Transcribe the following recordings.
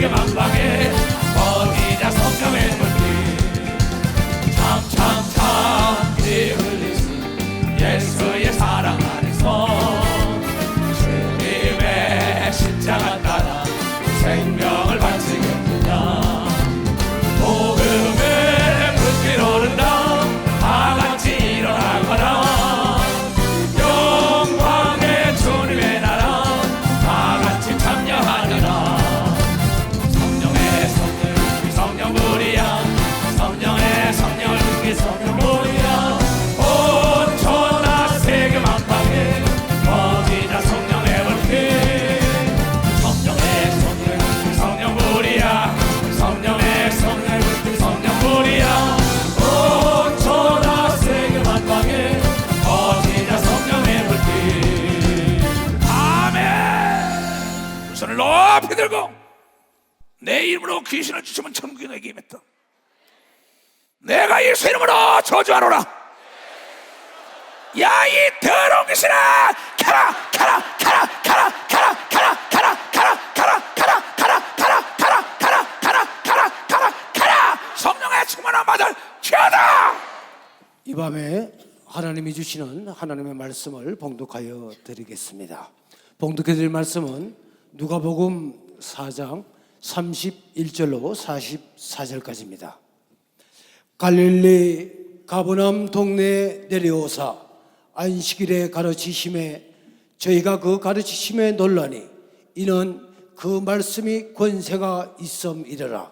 세계 만방에 어디냐 성령의 물길 참참참 피 흘리신 예수의 사랑 안에서 주님의 십자가 따라 생명을 바치겠느냐 복음의 불길 오른다 다같이 일어나거나 영광의 주님의 나라 다같이 참여하느라 성령의 성령을 성령물이야 성령의 성령을 듣기 성령물이야 온 천하 세계 만방에 어디나 성령의 불길 성령의 성령을 성령물이야 성령의 성령을 듣기 성령물이야 온 천하 세계 만방에 어디나 성령의 불길 아멘. 손을 높이 들고 내 이름으로 귀신을 쫓으면 천국이 너에게 임했다. 내가 예수 이름으로 저주하노라. 야 이 더러운 귀신아 가라 가라 가라 가라 가라 가라 가라 가라 가라 가라 가라 가라 가라 가라 가라 가라 가라 가라 성령의 충만한 받을 취하다. 이 밤에 하나님이 주시는 하나님의 말씀을 봉독하여 드리겠습니다. 봉독해 드릴 말씀은 누가복음 4장 31절로 44절까지입니다. 갈릴리 가버나움 동네에 내려오사 안식일에 가르치심에 저희가 그 가르치심에 놀라니 이는 그 말씀이 권세가 있음이더라.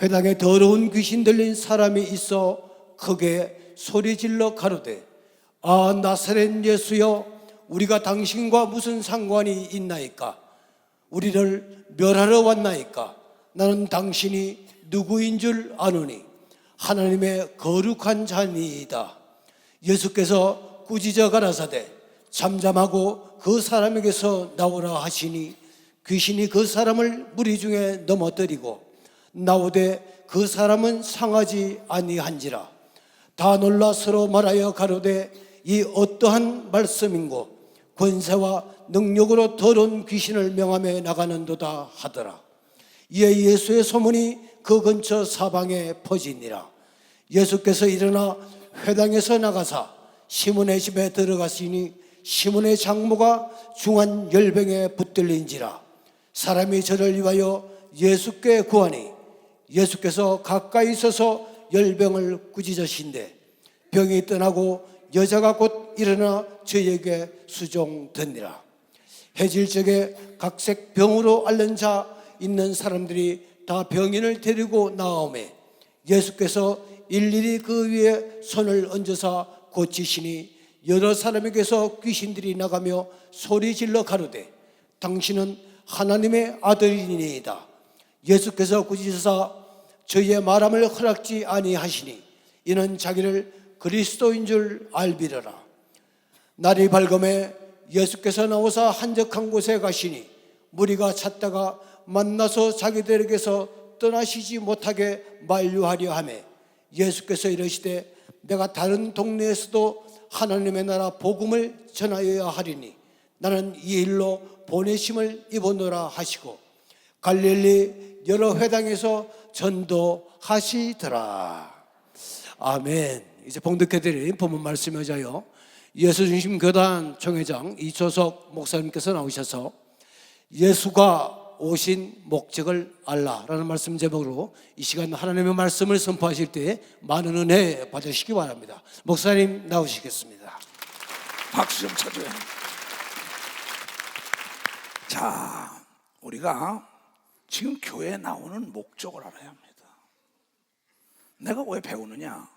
회당에 더러운 귀신 들린 사람이 있어 크게 소리질러 가로되 아 나사렛 예수여 우리가 당신과 무슨 상관이 있나이까 우리를 멸하러 왔나이까 나는 당신이 누구인 줄 아노니 하나님의 거룩한 자니이다. 예수께서 꾸짖어 가라사대 잠잠하고 그 사람에게서 나오라 하시니 귀신이 그 사람을 무리 중에 넘어뜨리고 나오되 그 사람은 상하지 아니한지라. 다 놀라 서로 말하여 가로되 이 어떠한 말씀인고 권세와 능력으로 더러운 귀신을 명하며 나가는도다 하더라. 이에 예수의 소문이 그 근처 사방에 퍼지니라. 예수께서 일어나 회당에서 나가사 시몬의 집에 들어가시니 시몬의 장모가 중한 열병에 붙들린지라. 사람이 저를 위하여 예수께 구하니 예수께서 가까이 있어서 열병을 꾸짖으신데 병이 떠나고 여자가 곧 일어나 저에게 수종되니라. 해질 적에 각색 병으로 앓는 자 있는 사람들이 다 병인을 데리고 나오매 예수께서 일일이 그 위에 손을 얹어서 고치시니 여러 사람에게서 귀신들이 나가며 소리질러 가로되 당신은 하나님의 아들이니이다. 예수께서 꾸짖으사 저희의 말함을 허락지 아니하시니 이는 자기를 그리스도인 줄 알비려라. 날이 밝음에 예수께서 나오사 한적한 곳에 가시니 무리가 찾다가 만나서 자기들에게서 떠나시지 못하게 만류하려 하매 예수께서 이르시되 내가 다른 동네에서도 하나님의 나라 복음을 전하여야 하리니 나는 이 일로 보내심을 입었노라 하시고 갈릴리 여러 회당에서 전도하시더라. 아멘. 이제 봉독해드린 본문 말씀에 의하여 예수중심 교단 총회장 이초석 목사님께서 나오셔서 예수가 오신 목적을 알라라는 말씀 제목으로 이 시간 하나님의 말씀을 선포하실 때 많은 은혜 받으시기 바랍니다. 목사님 나오시겠습니다. 박수 좀 쳐줘요. 자, 우리가 지금 교회에 나오는 목적을 알아야 합니다. 내가 왜 배우느냐?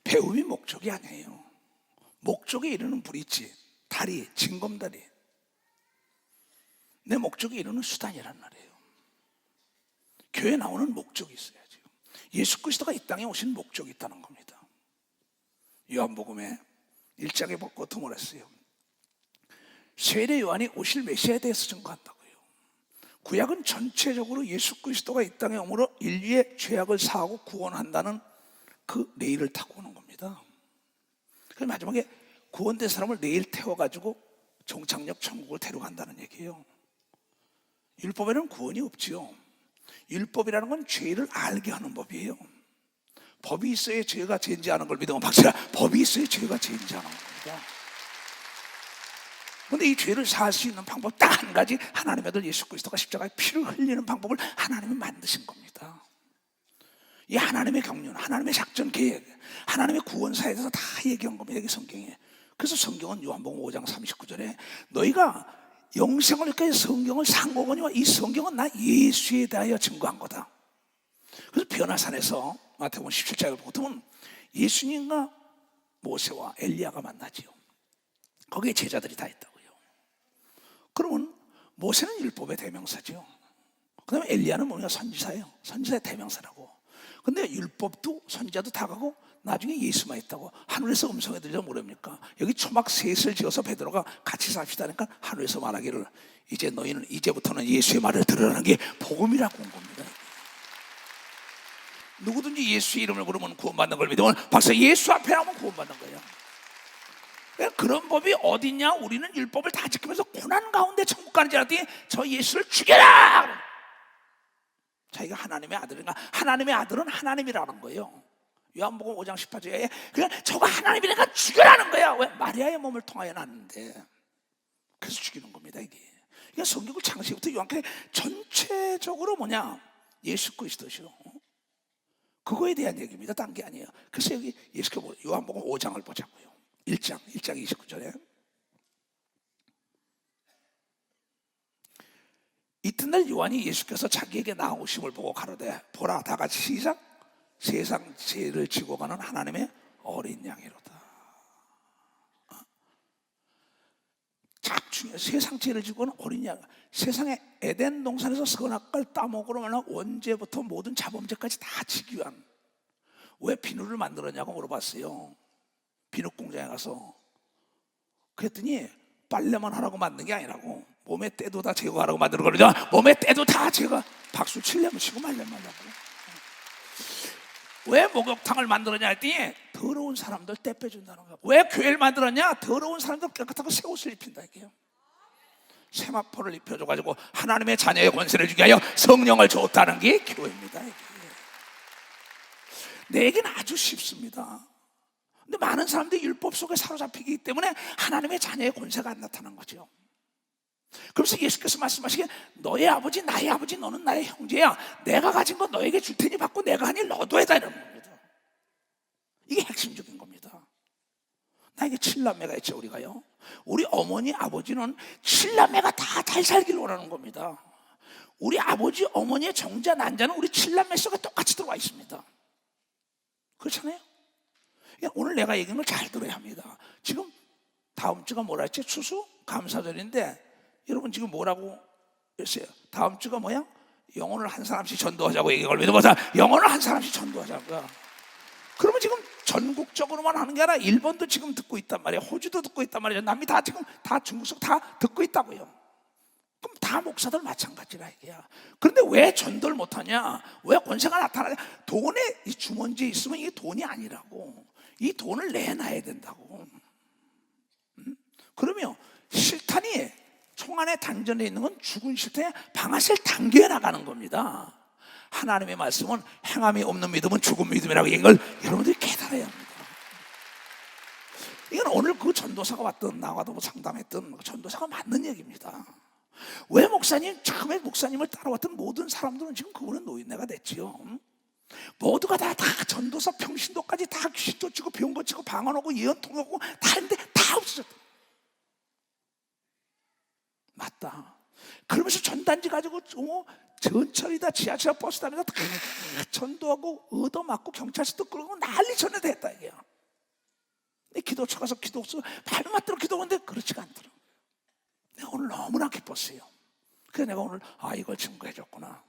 배움이 목적이 아니에요. 목적에 이르는 브릿지, 다리, 징검다리. 내 목적에 이르는 수단이란 말이에요. 교회에 나오는 목적이 있어야죠. 예수 그리스도가 이 땅에 오신 목적이 있다는 겁니다. 요한복음에 1장에 보고 드물었어요. 세례 요한이 오실 메시아에 대해서 증거한다고요. 구약은 전체적으로 예수 그리스도가 이 땅에 오므로 인류의 죄악을 사하고 구원한다는 그 레일을 타고 오는 겁니다. 그래서 마지막에 구원된 사람을 내일 태워가지고 종착역 천국을 데려간다는 얘기예요. 율법에는 구원이 없지요. 율법이라는 건 죄를 알게 하는 법이에요. 법이 있어야 죄가 죄인지 아는 걸 믿으면 박수라. 법이 있어야 죄가 죄인지 아는 겁니다. 그런데 이 죄를 살 수 있는 방법 딱 한 가지, 하나님의 아들 예수 그리스도가 십자가에 피를 흘리는 방법을 하나님이 만드신 겁니다. 이 하나님의 경륜, 하나님의 작전 계획, 하나님의 구원사에 대해서 다 얘기한 겁니다, 이 성경에. 그래서 성경은 요한복음 5장 39절에 너희가 영생을 얻기 위해 성경을 산 거거니와 이 성경은 나 예수에 대하여 증거한 거다. 그래서 변화산에서 마태복음 17장을 보면 예수님과 모세와 엘리야가 만나지요. 거기에 제자들이 다 있다고요. 그러면 모세는 율법의 대명사죠. 그 다음에 엘리야는 뭐냐, 선지사예요. 선지사의 대명사라고. 근데 율법도 선지자도 다 가고 나중에 예수만 있다고. 하늘에서 음성이 들려 모릅니까? 여기 초막 셋을 지어서 베드로가 같이 삽시다 하니까 하늘에서 말하기를 이제 너희는 이제부터는 예수의 말을 들으라는 게 복음이라고 온 겁니다. 누구든지 예수의 이름을 부르면 구원받는 걸 믿으면 박사 예수 앞에 나오면 구원받는 거예요. 그런 법이 어딨냐? 우리는 율법을 다 지키면서 고난 가운데 천국 가는 줄 알았더니 저 예수를 죽여라! 자기가 하나님의 아들인가? 하나님의 아들은 하나님이라는 거예요. 요한복음 5장 18절에 그냥 저거 하나님이니까 죽여라는 거야. 왜? 마리아의 몸을 통하여 났는데. 그래서 죽이는 겁니다, 이게. 그러니까 성경을 창세기부터 요한까지 전체적으로 뭐냐? 예수 그리스도시요. 그거에 대한 얘기입니다. 딴 게 아니에요. 그래서 여기 예수께서 요한복음 5장을 보자고요. 1장 29절에 이튿날 요한이 예수께서 자기에게 나오심을 보고 가로되 보라 다 같이 시작 세상 죄를 지고 가는 하나님의 어린 양이로다. 딱 중요해. 세상 죄를 지고 가는 어린 양. 세상에 에덴 동산에서 선악과를 따먹으러 말하면 원죄부터 모든 자범죄까지 다 지기 위한. 왜 비누를 만들었냐고 물어봤어요. 비누 공장에 가서. 그랬더니 빨래만 하라고 만든 게 아니라고. 몸에 때도 다 제거하라고 만드는 거거든요. 몸에 때도 다 제거. 박수 치려면 치고 말려면 말라고. 왜 목욕탕을 만들었냐 했더니 더러운 사람들 때 빼준다는 거야. 왜 교회를 만들었냐? 더러운 사람들 깨끗하고 새 옷을 입힌다 이게요. 세마포를 입혀줘가지고 하나님의 자녀의 권세를 주게 하여 성령을 줬다는 게 교회입니다. 이게. 내 얘기는 아주 쉽습니다. 근데 많은 사람들이 율법 속에 사로잡히기 때문에 하나님의 자녀의 권세가 안 나타난 거죠. 그래서 예수께서 말씀하시기에 너의 아버지 나의 아버지 너는 나의 형제야. 내가 가진 건 너에게 줄 테니 받고 내가 한 일 너도 해다 이러는 겁니다. 이게 핵심적인 겁니다. 나에게 7남매가 있죠. 우리가요. 우리 어머니 아버지는 7남매가 다 잘 살기를 원하는 겁니다. 우리 아버지 어머니의 정자 난자는 우리 7남매 속에 똑같이 들어와 있습니다. 그렇잖아요. 오늘 내가 얘기한 걸 잘 들어야 합니다. 지금 다음 주가 뭐라 했지? 추수? 감사절인데 여러분 지금 뭐라고 했어요? 다음 주가 뭐야? 영혼을 한 사람씩 전도하자고 얘기한 걸 믿어보자. 영혼을 한 사람씩 전도하자고요. 그러면 지금 전국적으로만 하는 게 아니라 일본도 지금 듣고 있단 말이에요. 호주도 듣고 있단 말이에요. 남미 다 지금 다 중국 속 다 듣고 있다고요. 그럼 다 목사들 마찬가지라 이게야. 그런데 왜 전도를 못하냐? 왜 권세가 나타나냐? 돈에 이 주머니에 있으면 이게 돈이 아니라고. 이 돈을 내놔야 된다고. 그러면 실탄이 총 안에 단전에 있는 건 죽은 실탄에 방아쇠를 당겨 나가는 겁니다. 하나님의 말씀은 행함이 없는 믿음은 죽은 믿음이라고 이걸 여러분들이 깨달아야 합니다. 이건 오늘 그 전도사가 왔던 나와도 뭐 상담했던 전도사가 맞는 얘기입니다. 왜 목사님 처음에 목사님을 따라왔던 모든 사람들은 지금 그분은 노인네가 됐지요. 모두가 다 전도사 평신도까지 다 귀신 쫓고 병 고치고 방언하고 예언 통하고 다 했는데 다 없어졌다. 맞다. 그러면서 전단지 가지고 전철이다 지하철 버스 다니면서 다 전도하고 얻어맞고 경찰서도 끌고 난리 전에도 했다 이게요. 기도처 가서 기도 없어 발맞대로 기도하는데 그렇지가 않더라고요. 내가 오늘 너무나 기뻤어요. 그래서 내가 오늘 이걸 증거해줬구나.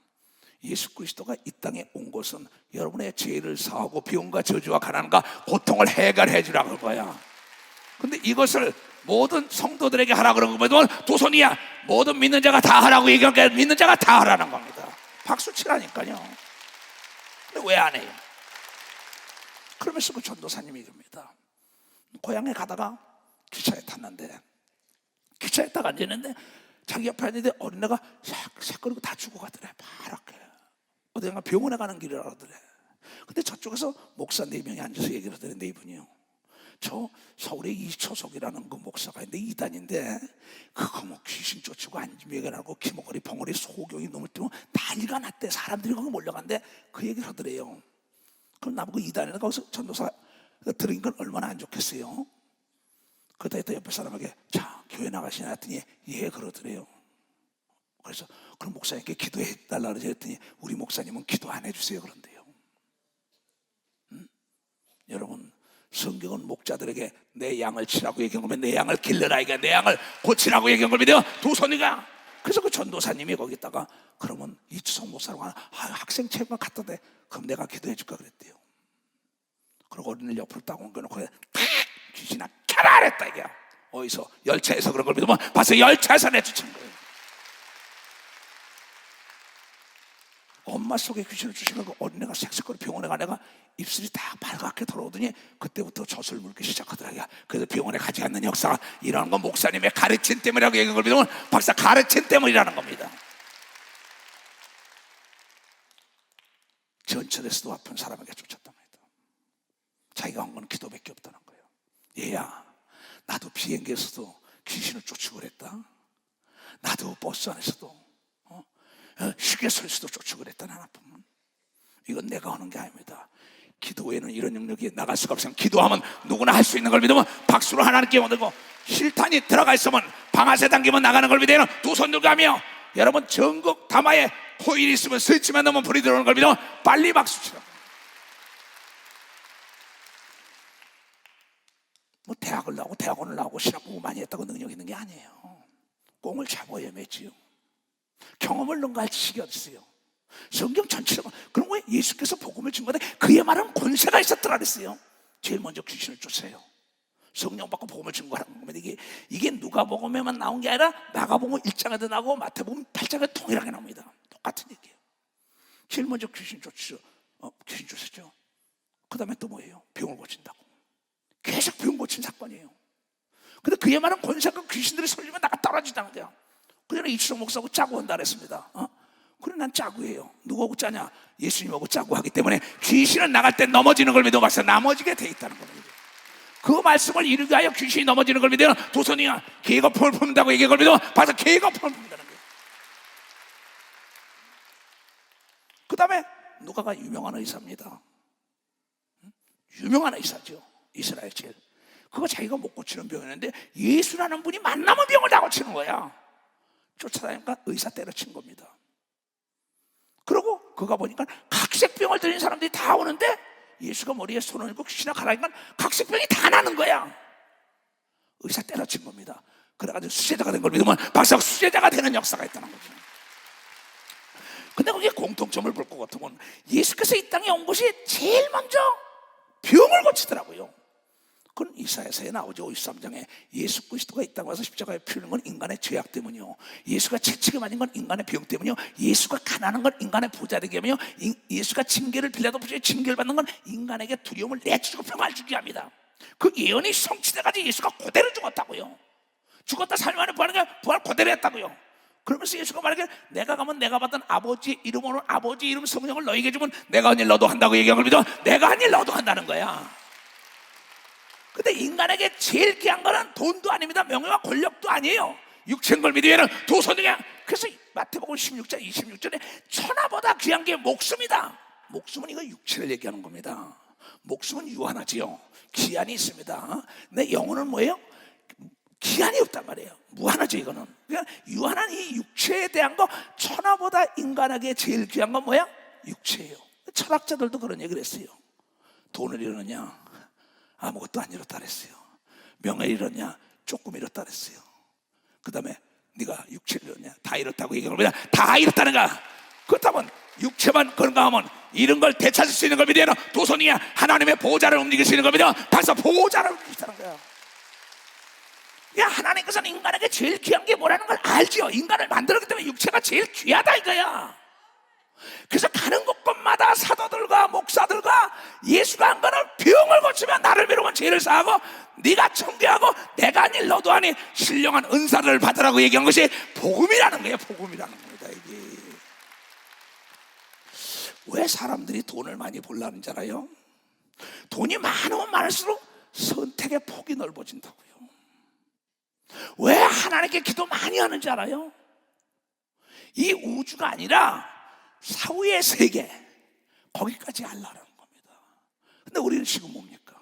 예수 그리스도가 이 땅에 온 것은 여러분의 죄를 사하고 비용과 저주와 가난과 고통을 해결해 주라는 거야. 근데 이것을 모든 성도들에게 하라 그런 거면 두 손이야. 모든 믿는 자가 다 하라고 얘기하니까 믿는 자가 다 하라는 겁니다. 박수 치라니까요. 근데 왜 안 해요? 그러면서 그 전도사님이 이럽니다. 고향에 가다가 기차에 탔는데 기차에 딱 앉았는데 자기 옆에 앉는데 어린애가 싹 거리고 다 죽어가더래. 파랗게. 어디가 병원에 가는 길이라 그러더래. 근데 저쪽에서 목사 4명이 앉아서 얘기를 하더래. 이분이요, 저 서울에 이초석이라는 그 목사가 있는데 이단인데 그거 뭐 귀신 쫓고 안지매가라고 기목걸이 벙어리 소경이 놈을 뛰면 난리가 났대. 사람들이 거기 몰려간대. 그 얘기를 하더래요. 그럼 나보고 이단이라고 거기서 전도사 들은 건 얼마나 안 좋겠어요. 그러다 옆에 사람에게 자 교회 나가시나 했더니 예 그러더래요. 그래서 그럼 목사님께 기도해 달라 그랬더니 우리 목사님은 기도 안 해주세요 그런대요. 여러분, 성경은 목자들에게 내 양을 치라고 얘기한 거면 내 양을 길러라, 이게 내 양을 고치라고 얘기한 걸 믿어요. 두 손이가. 그래서 그 전도사님이 거기다가 그러면 이주성 목사라고 하나 학생 체육관 갖다 대. 그럼 내가 기도해 줄까 그랬대요. 그리고 어린이를 옆으로 딱 옮겨놓고 탁 귀신아 켜라 그랬다 이게. 어디서? 열차에서 그런 걸 믿으면 봐서 열차에서 내쫓은 거예요. 엄마 속에 귀신을 주시는 그 어린애가 색색거리 병원에 가 내가 입술이 다 빨갛게 돌아오더니 그때부터 젖을 물기 시작하더라고요. 그래서 병원에 가지 않는 역사가 일어나는 건 목사님의 가르침 때문이라고 얘기한 걸 믿으면 박사 가르침 때문이라는 겁니다. 전철에서도 아픈 사람에게 쫓았답니다. 자기가 한 건 기도밖에 없다는 거예요. 얘야, 나도 비행기에서도 귀신을 쫓고 그랬다. 나도 버스 안에서도 휴게소에서도 쫓고 그랬다. 난 아프면 이건 내가 하는 게 아닙니다. 기도에는 이런 능력이 나갈 수가 없으면 기도하면 누구나 할 수 있는 걸 믿으면 박수로 하나님께 얻고 실탄이 들어가 있으면 방아쇠 당기면 나가는 걸 믿으면 두 손 들고 하며 여러분 전국 담화에 코일이 있으면 스위치만 넣으면 불이 들어오는 걸 믿으면 빨리 박수 치라고. 뭐 대학을 나오고 대학원을 나오고 신학 공부 많이 했다고 능력 있는 게 아니에요. 꽁을 잡아야 매지요. 경험을 능가할 지식이 어딨어요. 성경 전체로. 그럼 왜 예수께서 복음을 준 건데 그의 말은 권세가 있었더라 그랬어요. 제일 먼저 귀신을 쫓아요. 성령 받고 복음을 준 거라는 겁니다. 이게 누가복음에만 나온 게 아니라 마가복음 1장에도 나오고 마태복음 8장에 동일하게 나옵니다. 똑같은 얘기예요. 제일 먼저 귀신 쫓죠. 귀신 쫓았죠. 그 다음에 또 뭐예요? 병을 고친다고. 계속 병 고친 사건이에요. 근데 그의 말은 권세가 귀신들이 설리면 나가 떨어지다는 거야. 그래서 이주성 목사하고 짜고 한다 그랬습니다. 그래 난 짜고예요. 누구하고 짜냐? 예수님하고 짜고 하기 때문에 귀신은 나갈 때 넘어지는 걸 믿어 봐서 넘어지게 돼 있다는 겁니다. 그 말씀을 이루게 하여 귀신이 넘어지는 걸 믿으면 두 손이야 개가 폼을 품는다고 얘기한 걸 믿어 봐서 개가 폼을 품는다는 거예요. 그 다음에 누가가 유명한 의사입니다. 유명한 의사죠. 이스라엘 제일. 그거 자기가 못 고치는 병이었는데 예수라는 분이 만나면 병을 다 고치는 거야. 쫓아다니까 의사 때려친 겁니다. 그러고 그가 보니까 각색병을 들린 사람들이 다 오는데 예수가 머리에 손을 얹고 귀신을 가라니까 각색병이 다 나는 거야. 의사 때려친 겁니다. 그래가지고 수제자가 된 걸 믿으면 박사가 수제자가 되는 역사가 있다는 거죠. 근데 거기에 공통점을 볼 것 같으면 예수께서 이 땅에 온 것이 제일 먼저 병을 고치더라고요. 그건 이사야서에 나오죠. 53장에 예수 그리스도가 이 땅에 와서 십자가에 피우는 건 인간의 죄악 때문이요, 예수가 채찍을 맞은 건 인간의 병 때문이요, 예수가 가난한 건 인간의 부자 되게 하며 예수가 징계를 빌려도 징계를 받는 건 인간에게 두려움을 내주고 평화를 주게 합니다. 그 예언이 성취돼가지고 예수가 그대로 죽었다고요. 죽었다 살만에 부활 그대로 했다고요. 그러면서 예수가 말하기를 내가 가면 내가 받은 아버지 이름으로 아버지 이름 성령을 너에게 주면 내가 한 일 너도 한다고 얘기한 걸 믿어. 내가 한 일 너도 한다는 거야. 근데 인간에게 제일 귀한 거는 돈도 아닙니다. 명예와 권력도 아니에요. 육체인 걸 믿으면 두 손이야. 그래서 마태복음 16장 26절에 천하보다 귀한 게 목숨이다. 목숨은 이거 육체를 얘기하는 겁니다. 목숨은 유한하지요. 기한이 있습니다. 근데 영혼은 뭐예요? 기한이 없단 말이에요. 무한하죠 이거는. 그러니까 유한한 이 육체에 대한 거 천하보다 인간에게 제일 귀한 건 뭐야? 육체예요. 철학자들도 그런 얘기를 했어요. 돈을 잃었냐? 아무것도 안 잃었다 그랬어요. 명예를 잃었냐? 조금 잃었다 그랬어요. 그 다음에 네가 육체를 잃었냐? 다 잃었다고 얘기합니다. 다 잃었다는 거야. 그렇다면 육체만 건강하면 이런 걸 되찾을 수 있는 걸 믿어야 두 손이야 하나님의 보호자를 움직일 수 있는 걸 믿어. 벌써 보호자를 움직이시다는 거야. 야, 하나님께서는 인간에게 제일 귀한 게 뭐라는 걸 알죠. 인간을 만들었기 때문에 육체가 제일 귀하다 이거야. 그래서 가는 곳곳마다 사도들과 목사들과 예수가 한 거는 병을 고치면 나를 비롯한 죄를 사하고 네가 청교하고 내가 아닌 너도 아닌 신령한 은사를 받으라고 얘기한 것이 복음이라는 거예요. 복음이라는 겁니다. 이게 왜 사람들이 돈을 많이 벌라는 줄 알아요? 돈이 많으면 많을수록 선택의 폭이 넓어진다고요. 왜 하나님께 기도 많이 하는지 알아요? 이 우주가 아니라 사후의 세계, 거기까지 하려는 겁니다. 근데 우리는 지금 뭡니까?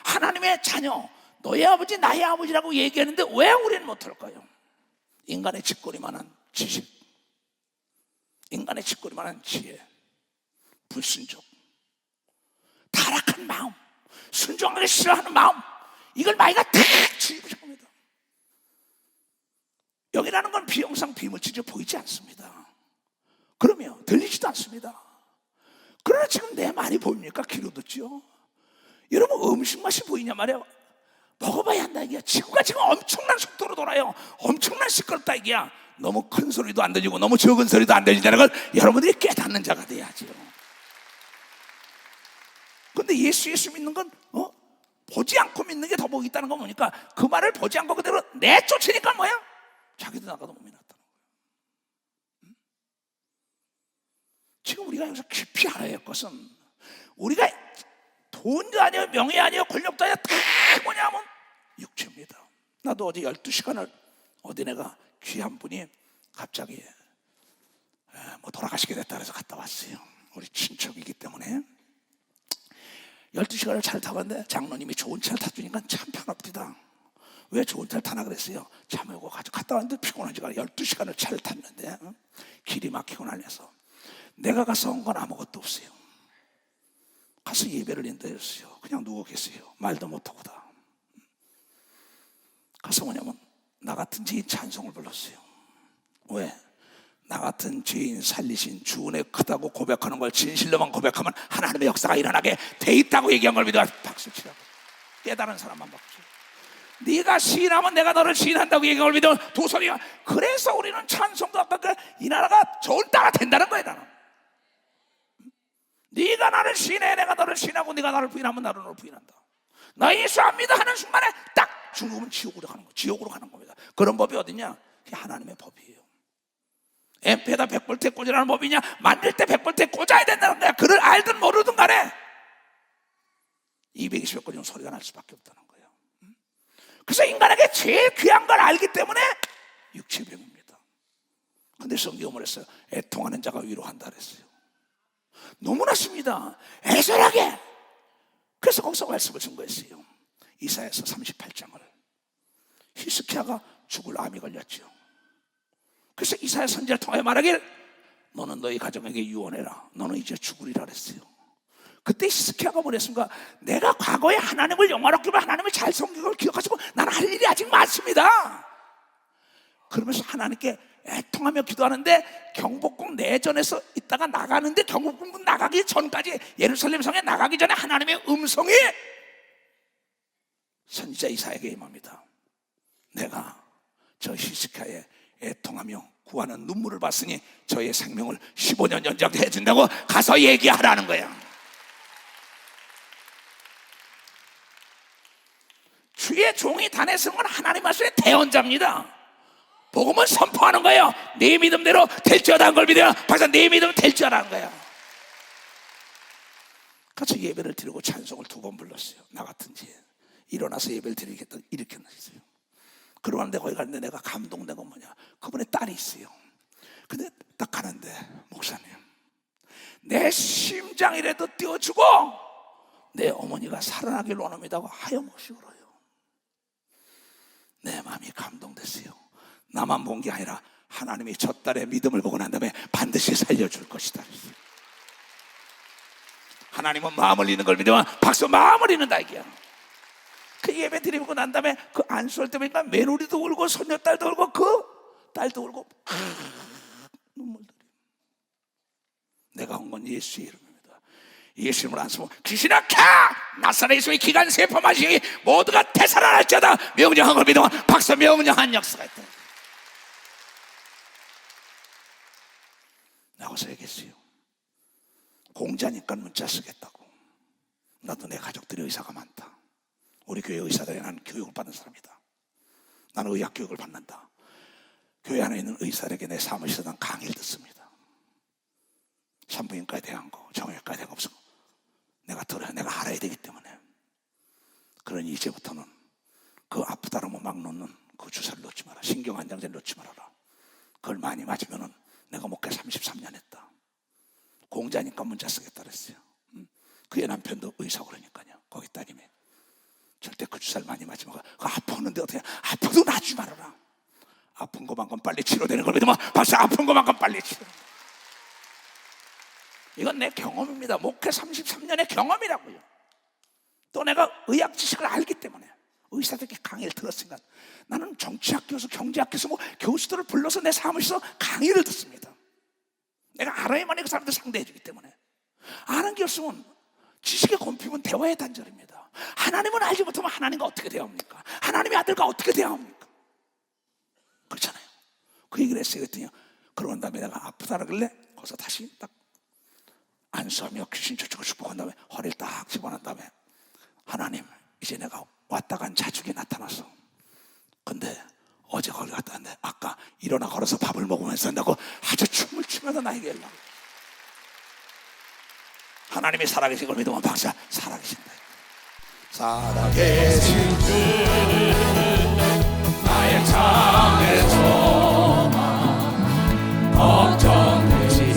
하나님의 자녀, 너의 아버지 나의 아버지라고 얘기하는데 왜 우리는 못할까요? 인간의 짓거리만한 지식, 인간의 짓거리만한 지혜, 불순종, 타락한 마음, 순종하기 싫어하는 마음, 이걸 마귀가 다 주입을 합니다. 여기라는 건 비영상 비물질이 보이지 않습니다. 그러면 들리지도 않습니다. 그러나 지금 내 말이 보입니까? 귀로 듣죠. 여러분 음식 맛이 보이냐 말이야. 먹어봐야 한다 이게야. 지구가 지금 엄청난 속도로 돌아요. 엄청난 시끄럽다 이게야. 너무 큰 소리도 안 들리고 너무 적은 소리도 안 들린다는 걸 여러분들이 깨닫는 자가 돼야죠. 근데 예수 믿는 건 보지 않고 믿는 게 더 복이 있다는 거 보니까 그 말을 보지 않고 그대로 내쫓으니까 뭐야? 자기도 나가도 몸이 났다는 거예요. 지금 우리가 여기서 깊이 알아야 할 것은 우리가 돈도 아니에요, 명예 아니에요, 권력도 아니에요. 다 뭐냐면 육체입니다. 나도 어제 12시간을 어디 내가 귀한 분이 갑자기 돌아가시게 됐다 그래서 갔다 왔어요. 우리 친척이기 때문에 12시간을 차를 타고 갔는데 장로님이 좋은 차를 타주니까 참 편합니다. 왜 좋은 차를 타나 그랬어요. 차 몰고 갔다 왔는데 피곤하지가 12시간을 차를 탔는데 길이 막히고 날려서 내가 가서 온 건 아무것도 없어요. 가서 예배를 인도했어요. 그냥 누워 계세요. 말도 못하고다. 가서 뭐냐면 나 같은 죄인 찬송을 불렀어요. 왜? 나 같은 죄인 살리신 주 은혜 크다고 고백하는 걸 진실로만 고백하면 하나님의 역사가 일어나게 돼 있다고 얘기한 걸 믿어 박수 치라고. 깨달은 사람만 박수. 네가 시인하면 내가 너를 시인한다고 얘기한 걸 믿어 두 소리가. 그래서 우리는 찬송도 아까 이 나라가 좋은 나라가 된다는 거야. 나는 네가 나를 시인해 내가 너를 시인하고 네가 나를 부인하면 나를 너를 부인한다. 나 예수 안 믿어 하는 순간에 딱 죽으면 지옥으로 가는 거, 지옥으로 가는 겁니다. 그런 법이 어디냐? 그게 하나님의 법이에요. 엠페다 100볼트에 꽂으라는 법이냐? 만들 때 100볼트에 꽂아야 된다는 거야. 그를 알든 모르든 간에 220몇 건 소리가 날 수밖에 없다는 거예요. 그래서 인간에게 제일 귀한 걸 알기 때문에 육체병입니다. 근데 성경은 그랬어요. 애통하는 자가 위로한다 그랬어요. 너무나 쉽니다. 애절하게. 그래서 거기서 말씀을 증거했어요. 이사야서 38장을 히스키야가 죽을 암이 걸렸죠. 그래서 이사야 선지자를 통하여 말하길 너는 너희 가정에게 유언해라. 너는 이제 죽으리라 그랬어요. 그때 히스키야가 뭐랬습니까? 내가 과거에 하나님을 영화롭게 보고 하나님을 잘 섬기는 걸 기억하시고 나는 할 일이 아직 많습니다. 그러면서 하나님께 애통하며 기도하는데 경복궁 내전에서 있다가 나가는데 경복궁 나가기 전까지 예루살렘 성에 나가기 전에 하나님의 음성이 선지자 이사야에게 임합니다. 내가 저 히스키야의 애통하며 구하는 눈물을 봤으니 저의 생명을 15년 연장해 준다고 가서 얘기하라는 거야. 주의 종이 단에서는 건 하나님 말씀의 대언자입니다. 복음은 선포하는 거예요. 네 믿음대로 될지어다는 걸 믿어요. 박사 네 믿으면 될지어다는 거예요. 그래서 예배를 드리고 찬송을 2번 불렀어요. 나 같은지 일어나서 예배를 드리겠다 이렇게 했어요. 그러는데 거기 갔는데 내가 감동된 건 뭐냐? 그분의 딸이 있어요. 근데 딱 가는데 목사님 내 심장이라도 띄워주고 내 어머니가 살아나길 원합니다 하고 하염없이 울어요. 내 마음이 감동됐어요. 나만 본 게 아니라 하나님이 저 딸의 믿음을 보고 난 다음에 반드시 살려줄 것이다. 하나님은 마음을 잃는 걸 믿으면 박수 마음을 잃는다 이게야. 그 예배 드리고 난 다음에 그 안수할 때 보니까 며느리도 울고 손녀딸도 울고 그 딸도 울고 눈물들이. 내가 온 건 예수의 이름입니다. 예수 이름을 안 쓰면 귀신아 가! 나사렛 예수의 기간 세포마시기 모두가 되살아날지어다. 명령한 걸 믿으면 박수 명령한 역사가 있다. 나가서 얘기했어요. 공자니까 문자 쓰겠다고. 나도 내 가족들이 의사가 많다. 우리 교회 의사들이 나는 교육을 받는 사람이다. 나는 의학 교육을 받는다. 교회 안에 있는 의사들에게 내 사무실에서 난 강의를 듣습니다. 산부인과에 대한 거, 정형외과에 대한 거 없어. 내가 들어야, 내가 알아야 되기 때문에. 그러니 이제부터는 그 아프다라면 막 놓는 그 주사를 놓지 마라. 신경안정제를 놓지 말아라. 그걸 많이 맞으면은 내가 목회 33년 했다. 공자니까 문자 쓰겠다 그랬어요. 그의 남편도 의사고 그러니까요. 거기 따님이 절대 그 주사를 많이 맞으면 그 아프는데 어떻게 아파도 놔주지 말아라. 아픈 것만큼 빨리 치료되는 걸 믿으면 박사 아픈 것만큼 빨리 치료. 이건 내 경험입니다. 목회 33년의 경험이라고요. 또 내가 의학 지식을 알기 때문에 의사들께 강의를 들었으니까 나는 정치학교에서 경제학교에서 뭐 교수들을 불러서 내 사무실에서 강의를 듣습니다. 내가 알아야만이 그 사람들 상대해 주기 때문에. 아는 게 없으면 지식의 공평은 대화의 단절입니다. 하나님은 알지 못하면 하나님과 어떻게 대화합니까? 하나님의 아들과 어떻게 대화합니까? 그렇잖아요. 그 얘기를 했어요. 그랬더니 그러고 난 다음에 내가 아프다 그러길래 거기서 다시 딱 안수하며 귀신 쫓고 축복한 다음에 허리를 딱 집어넣은 다음에 하나님, 이제 내가 왔다 간 자축이 나타났어. 근데 어제 거기 갔다 왔는데 아까 일어나 걸어서 밥을 먹으면서 한다고 아주 춤을 추면서 나에게 연락. 하나님이 살아계신 걸 믿으면 박사 살아계신다. 살아계신 주 나의 참의 소망 걱정되시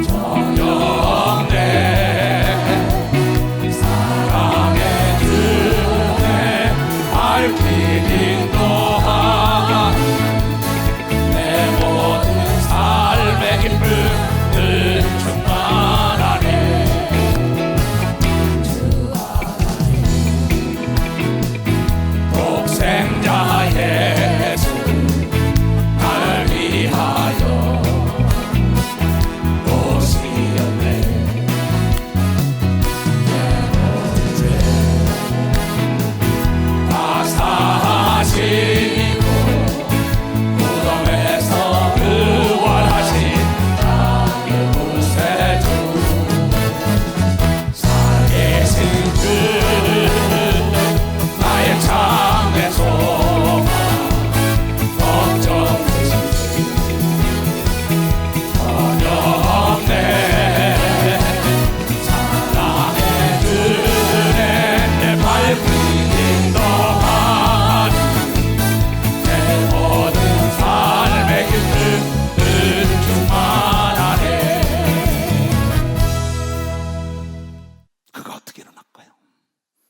저녁 내 사랑의 주에 밝히는 동안 내 모든 삶의 기쁨을 충만하네. 주 하나님 독생자 예수 나를 위하여 오시었네. 내 모든 죄 다 사하시고 무덤에서 부활하신 나의 구세주 살아계신 주 나의 참의 소망 걱정되신 저녁 내 사랑의 은혜 내 밟히는 동안 내 모든 삶의 기쁨은 충만하네. 그가 어떻게 일어날까요?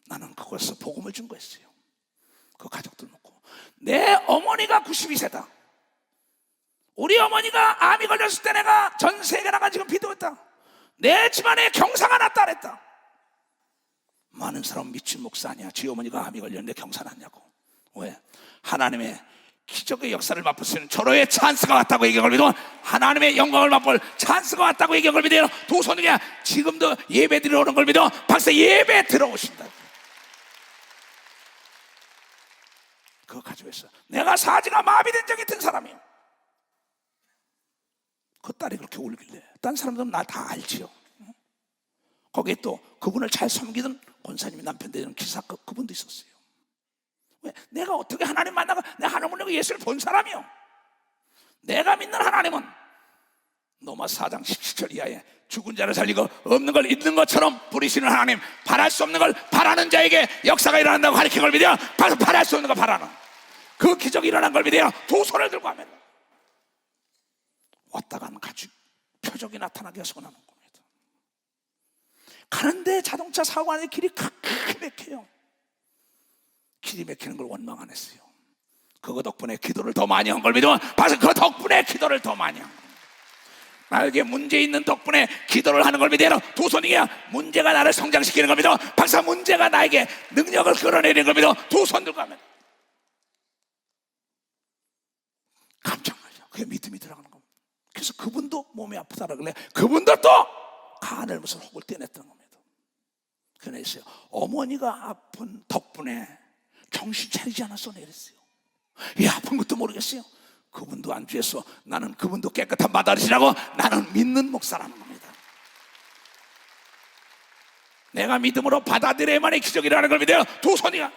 나는 그곳에서 복음을 준 거였어요. 그 가족들 놓고 내 어머니가 92세다. 우리 어머니가 암이 걸렸을 때 내가 전 세계 나가 지금 비도했다. 내 집안에 경사가 났다 그랬다. 많은 사람은 미친 목사 아니야. 지 어머니가 암이 걸렸는데 경사 났냐고. 왜? 하나님의 기적의 역사를 맛볼 수 있는 절호의 찬스가 왔다고 얘기한 걸 믿어. 하나님의 영광을 맛볼 찬스가 왔다고 얘기한 걸 믿어. 두 손이야. 지금도 예배 드리러 오는 걸 믿어. 박사 예배 들어오신다. 그거 가지고 있어. 내가 사지가 마비된 적이 든 사람이에요. 그 딸이 그렇게 울길래 딴 사람들은 나 다 알지요. 거기에 또 그분을 잘 섬기던 권사님이 남편 되는 기사 그분도 있었어요. 왜? 내가 어떻게 하나님 만나고 내가 하나님을 예수를 본 사람이요. 내가 믿는 하나님은 로마 4장 17절 이하에 죽은 자를 살리고 없는 걸 있는 것처럼 부리시는 하나님, 바랄 수 없는 걸 바라는 자에게 역사가 일어난다고 가르친 걸 믿어요. 바랄 수 없는 걸 바라는 그 기적이 일어난 걸 믿어요. 두 손을 들고 하면 왔다 가는 가죽 표적이 나타나게 해서 나는 겁니다. 가는데 자동차 사고 안에 길이 크게 막혀요. 길이 막히는 걸 원망 안 했어요. 그거 덕분에 기도를 더 많이 한 걸 믿으면 바로 그 덕분에 기도를 더 많이 한 겁니다. 나에게 문제 있는 덕분에 기도를 하는 걸 믿어요. 두 손이야. 문제가 나를 성장시키는 걸 믿어. 박사 문제가 나에게 능력을 끌어내리는 걸 믿어. 두 손 들고 하면 깜짝 놀라죠. 그게 믿음이 들어가는 겁니다. 그래서 그분도 몸이 아프다라 그래. 그분도 또 간을 무슨 혹을 떼냈던 겁니다. 그래서 어머니가 아픈 덕분에 정신 차리지 않았어 내렸어요. 이 아픈 것도 모르겠어요. 그분도 안주했어. 나는 그분도 깨끗한 바다리시라고 나는 믿는 목사라는 겁니다. 내가 믿음으로 받아들여야만이 기적이라는 걸 믿어요. 두 손이가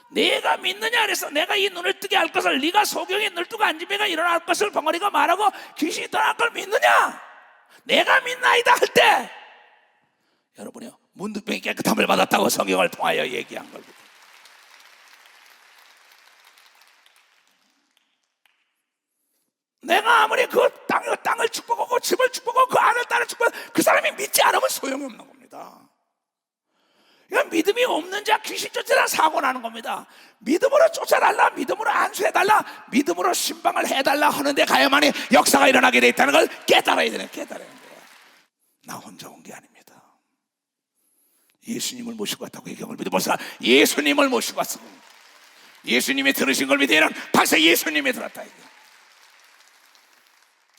내가 믿느냐 그래서 내가 이 눈을 뜨게 할 것을 네가 소경의 널뚜가 안집애가 일어날 것을 벙어리가 말하고 귀신이 떠날 걸 믿느냐? 내가 믿나이다 할 때 여러분이요 문득병이 깨끗함을 받았다고 성경을 통하여 얘기한 겁니다. 내가 아무리 그 땅을 축복하고 집을 축복하고 그 아들 딸을 축복하고 그 사람이 믿지 않으면 소용이 없는 겁니다. 이건 믿음이 없는 자 귀신 쫓아라 사고 나는 겁니다. 믿음으로 쫓아달라, 믿음으로 안수해달라, 믿음으로 신방을 해달라 하는데 가야만이 역사가 일어나게 돼 있다는 걸 깨달아야 되는 거예요. 나 혼자 온 게 아닙니다. 예수님을 모시고 왔다고 얘기한 걸 믿어 보세요. 예수님을 모시고 왔어. 예수님이 들으신 걸 믿으면 벌써 예수님이 들었다 이게.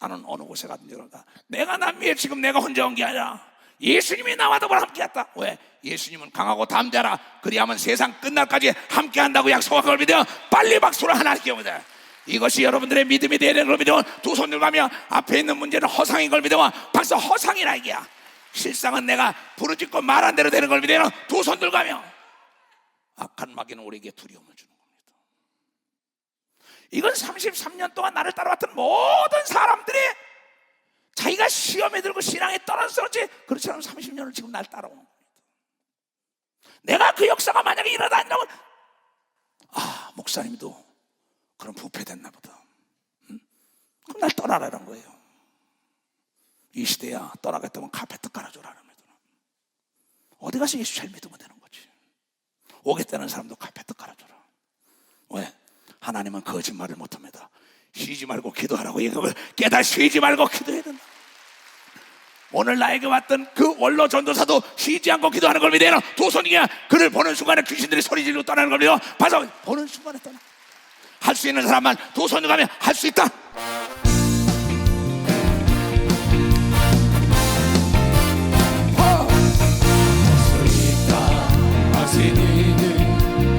나는 어느 곳에 가든지 그런가 내가 남미에 지금 내가 혼자 온 게 아니라 예수님이 나와 더불어 함께했다. 왜? 예수님은 강하고 담대하라 그리하면 세상 끝날까지 함께한다고 약속한 걸 믿어 빨리 박수를 하나님께 보자. 이것이 여러분들의 믿음이 되는 걸 믿으면 두 손 들가며 앞에 있는 문제는 허상인 걸 믿으면 벌써 허상이라 이게야. 실상은 내가 부르짖고 말한 대로 되는 걸 믿으면 두 손 들가며 악한 마귀는 우리에게 두려움을 주는 겁니다. 이건 33년 동안 나를 따라왔던 모든 사람들이 자기가 시험에 들고 신앙에 떨어졌지 그렇지 않으면 30년을 지금 날 따라오는 겁니다. 내가 그 역사가 만약에 일어난다면 목사님도 그럼 부패됐나 보다. 그럼 날 떠나라는 거예요. 이 시대야 떠나겠다면 카페트 깔아줘라는 겁니다. 어디 가서 예수 잘 믿으면 되는 거지. 오겠다는 사람도 카페트 깔아줘라. 왜? 하나님은 거짓말을 못합니다. 쉬지 말고 기도하라고 얘기하고 깨달 쉬지 말고 기도해야 된다. 오늘 나에게 왔던 그 원로 전도사도 쉬지 않고 기도하는 걸 믿어요. 두 손이야 그를 보는 순간에 귀신들이 소리 지르고 떠나는 걸 믿어. 봐서 보는 순간에 떠나. 할 수 있는 사람만 두 손을 가면 할 수 있다.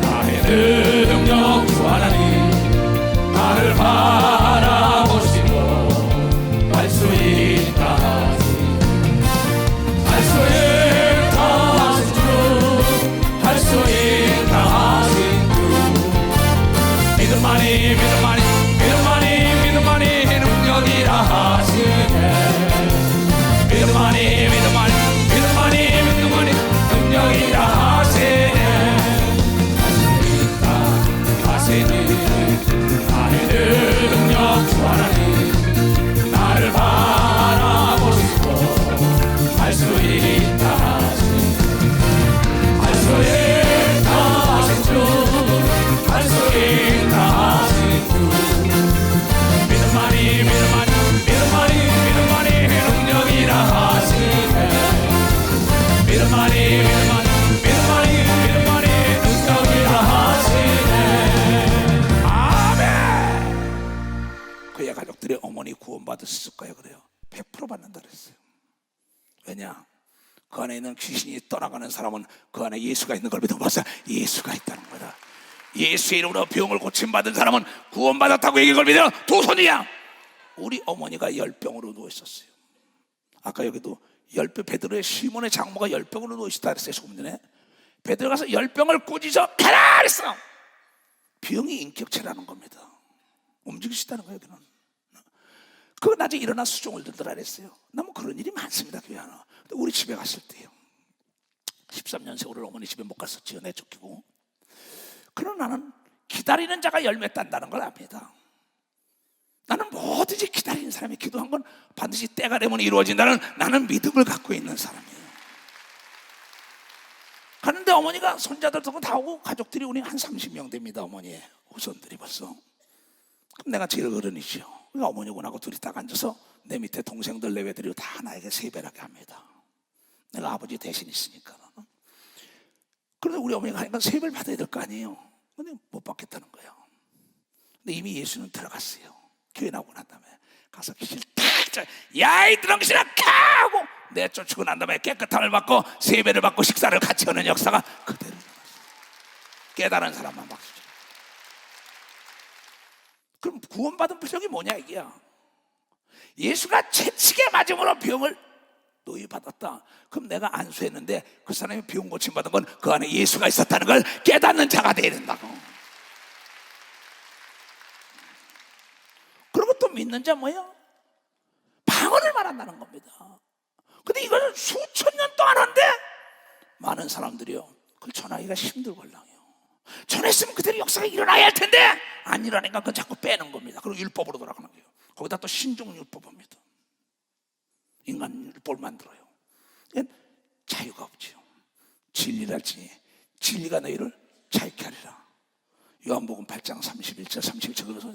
나의 능력 주 하나님 나를 바라보시고 할 수 있다 할 수 있다 하신 주 할 수 있다 하신 주 믿음만이 능력이라 하시네 믿음만이 능력이라 하시네 나의 능력 주 하나님 나를 바라보시고 할 수 있다 할 수 있다 하신 주 할 수 있다 하신 주 믿음만이 능력이라 하시네 믿음만이 능력이라 하시네. 아멘. 그의 가족들의 어머니 구원받았을 거예요. 그래요. 100% 받는다 그랬어요. 왜냐? 그 안에 있는 귀신이 떠나가는 사람은 그 안에 예수가 있는 걸 믿어봐서 예수가 있다는 거다. 예수의 이름으로 병을 고침받은 사람은 구원받았다고 얘기한 걸 믿어. 두 손이야. 우리 어머니가 열병으로 누워있었어요. 아까 여기도 베드로의 시몬의 장모가 열병으로 누워있었다 그랬어요. 소문전에 베드로가 가서 열병을 꾸짖어 해라 그랬어. 병이 인격체라는 겁니다. 움직일 수 있다는 거예요. 여기는. 그 낮에 일어나 수종을 들더라 그랬어요. 나뭐 그런 일이 많습니다. 교회 하나. 근데 우리 집에 갔을 때요 13년 세월을 어머니 집에 못 갔었지요. 내쫓기고. 그러나 나는 기다리는 자가 열매 딴다는 걸 압니다. 나는 뭐든지 기다리는 사람이 기도한 건 반드시 때가 되면 이루어진다는 나는 믿음을 갖고 있는 사람이에요. 가는데 어머니가 손자들 다 오고 가족들이 우리 한 30명 됩니다. 어머니의 후손들이 벌써. 그럼 내가 제일 어른이죠. 그러니까 어머니하고 나하고 둘이 딱 앉아서 내 밑에 동생들 내외들이 다 나에게 세배하게 합니다. 내가 아버지 대신 있으니까. 그런데 우리 어머니가 하니까 세배를 받아야 될 거 아니에요. 근데 못 받겠다는 거예요. 근데 이미 예수는 들어갔어요. 교회 나오고 난 다음에 가서 귀신을 탁 야이 드렁신아 카 하고 내쫓고 난 다음에 깨끗함을 받고 세배를 받고 식사를 같이 하는 역사가 그대로 깨달은 사람만 박수 쳐. 그럼 구원받은 표정이 뭐냐 이게야. 예수가 채찍에 맞음으로 병을 노예받았다. 그럼 내가 안수했는데 그 사람이 병 고침받은 건 그 안에 예수가 있었다는 걸 깨닫는 자가 돼야 된다고. 그것도 믿는 자 뭐예요? 방언을 말한다는 겁니다. 근데 이걸 수천 년 동안 하는데 많은 사람들이요, 그걸 전하기가 힘들걸랑요. 전했으면 그대로 역사가 일어나야 할 텐데 안 일어나니까 그건 자꾸 빼는 겁니다. 그리고 율법으로 돌아가는 거예요. 거기다 또 신종율법입니다. 인간 율법을 만들어요. 자유가 없지요. 진리랄지 진리가 너희를 자유케 하리라. 요한복음 8장 31절 32절. 그래서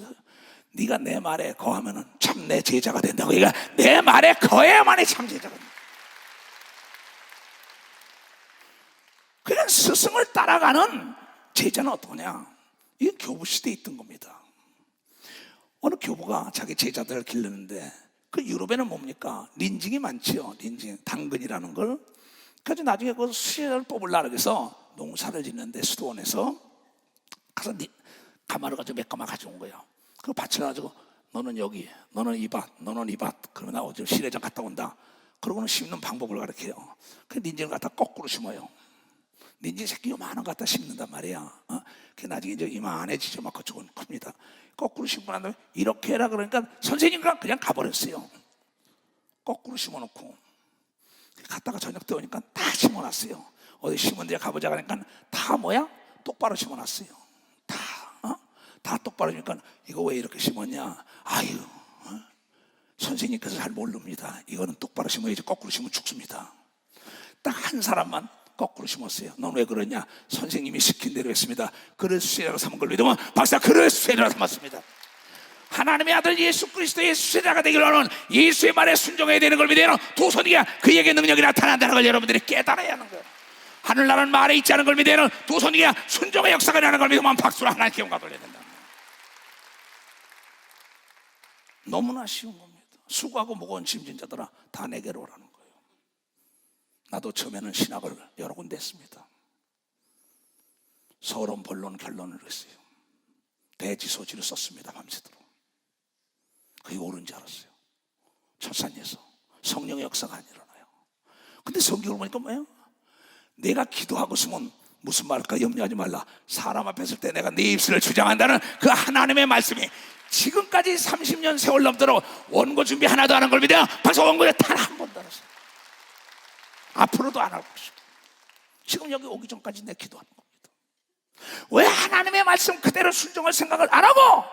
네가 내 말에 거하면은 참 내 제자가 된다고. 그러니까 내 말에 거해야만이 참 제자가 된다. 그냥 스승을 따라가는 제자는 어떠냐? 이게 교부 시대에 있던 겁니다. 어느 교부가 자기 제자들을 기르는데 그 유럽에는 뭡니까? 린징이 많지요. 린징, 당근이라는 걸. 그래서 나중에 그 수혜자를 뽑으려고 해서 농사를 짓는데 수도원에서 가서 가마를 가지고 몇 가마 가져온 거예요. 그거 밭을 가지고 너는 여기, 너는 이 밭, 너는 이 밭. 그러면 나 어제 시래장 갔다 온다. 그러고는 심는 방법을 가르쳐요. 그 닌지를 갖다 거꾸로 심어요. 닌지 새끼 요만한 거 갖다 심는단 말이야. 그 나중에 이제 이만해지죠. 막 그쪽은 큽니다. 거꾸로 심고 난 다음에 이렇게 해라 그러니까 선생님과 그냥 가버렸어요. 거꾸로 심어놓고 갔다가 저녁 때 오니까 다 심어놨어요. 어디 심은 데 가보자 하니까 다 뭐야? 똑바로 심어놨어요. 다 똑바로 심으니까 이거 왜 이렇게 심었냐? 아유, 선생님께서 잘 모릅니다. 이거는 똑바로 심어야지 거꾸로 심으면 죽습니다. 딱 한 사람만 거꾸로 심었어요. 넌 왜 그러냐? 선생님이 시킨 대로 했습니다. 그를 수혜자로 삼은 걸 믿으면 박사 그를 수혜자로 삼았습니다. 하나님의 아들 예수 그리스도의 수혜자가 되기를 원하는 예수의 말에 순종해야 되는 걸 믿으면 도선이가 그에게 능력이 나타난다는 걸 여러분들이 깨달아야 하는 거예요. 하늘나라는 말에 있지 않은 걸 믿으면 도선이가 순종의 역사가 일어나는 걸 믿으면 박수로 하나님께 영광 돌려야 된다. 너무나 쉬운 겁니다. 수고하고 무거운 짐진 자들아 다 내게로 오라는 거예요. 나도 처음에는 신학을 여러 군데 했습니다. 서론, 본론, 결론을 했어요. 대지소지를 썼습니다. 밤새도록. 그게 옳은 줄 알았어요. 첫산에서 성령의 역사가 안 일어나요. 근데 성경을 보니까 뭐예요? 내가 기도하고 있으면 무슨 말일까 염려하지 말라. 사람 앞에 설 때 내가 네 입술을 주장한다는 그 하나님의 말씀이 지금까지 30년 세월 넘도록 원고 준비 하나도 안 한 걸 믿어요. 벌써 원고에 단 한 번도 안 했어요. 앞으로도 안 할 것이고 지금 여기 오기 전까지 내 기도하는 겁니다. 왜 하나님의 말씀 그대로 순종할 생각을 안 하고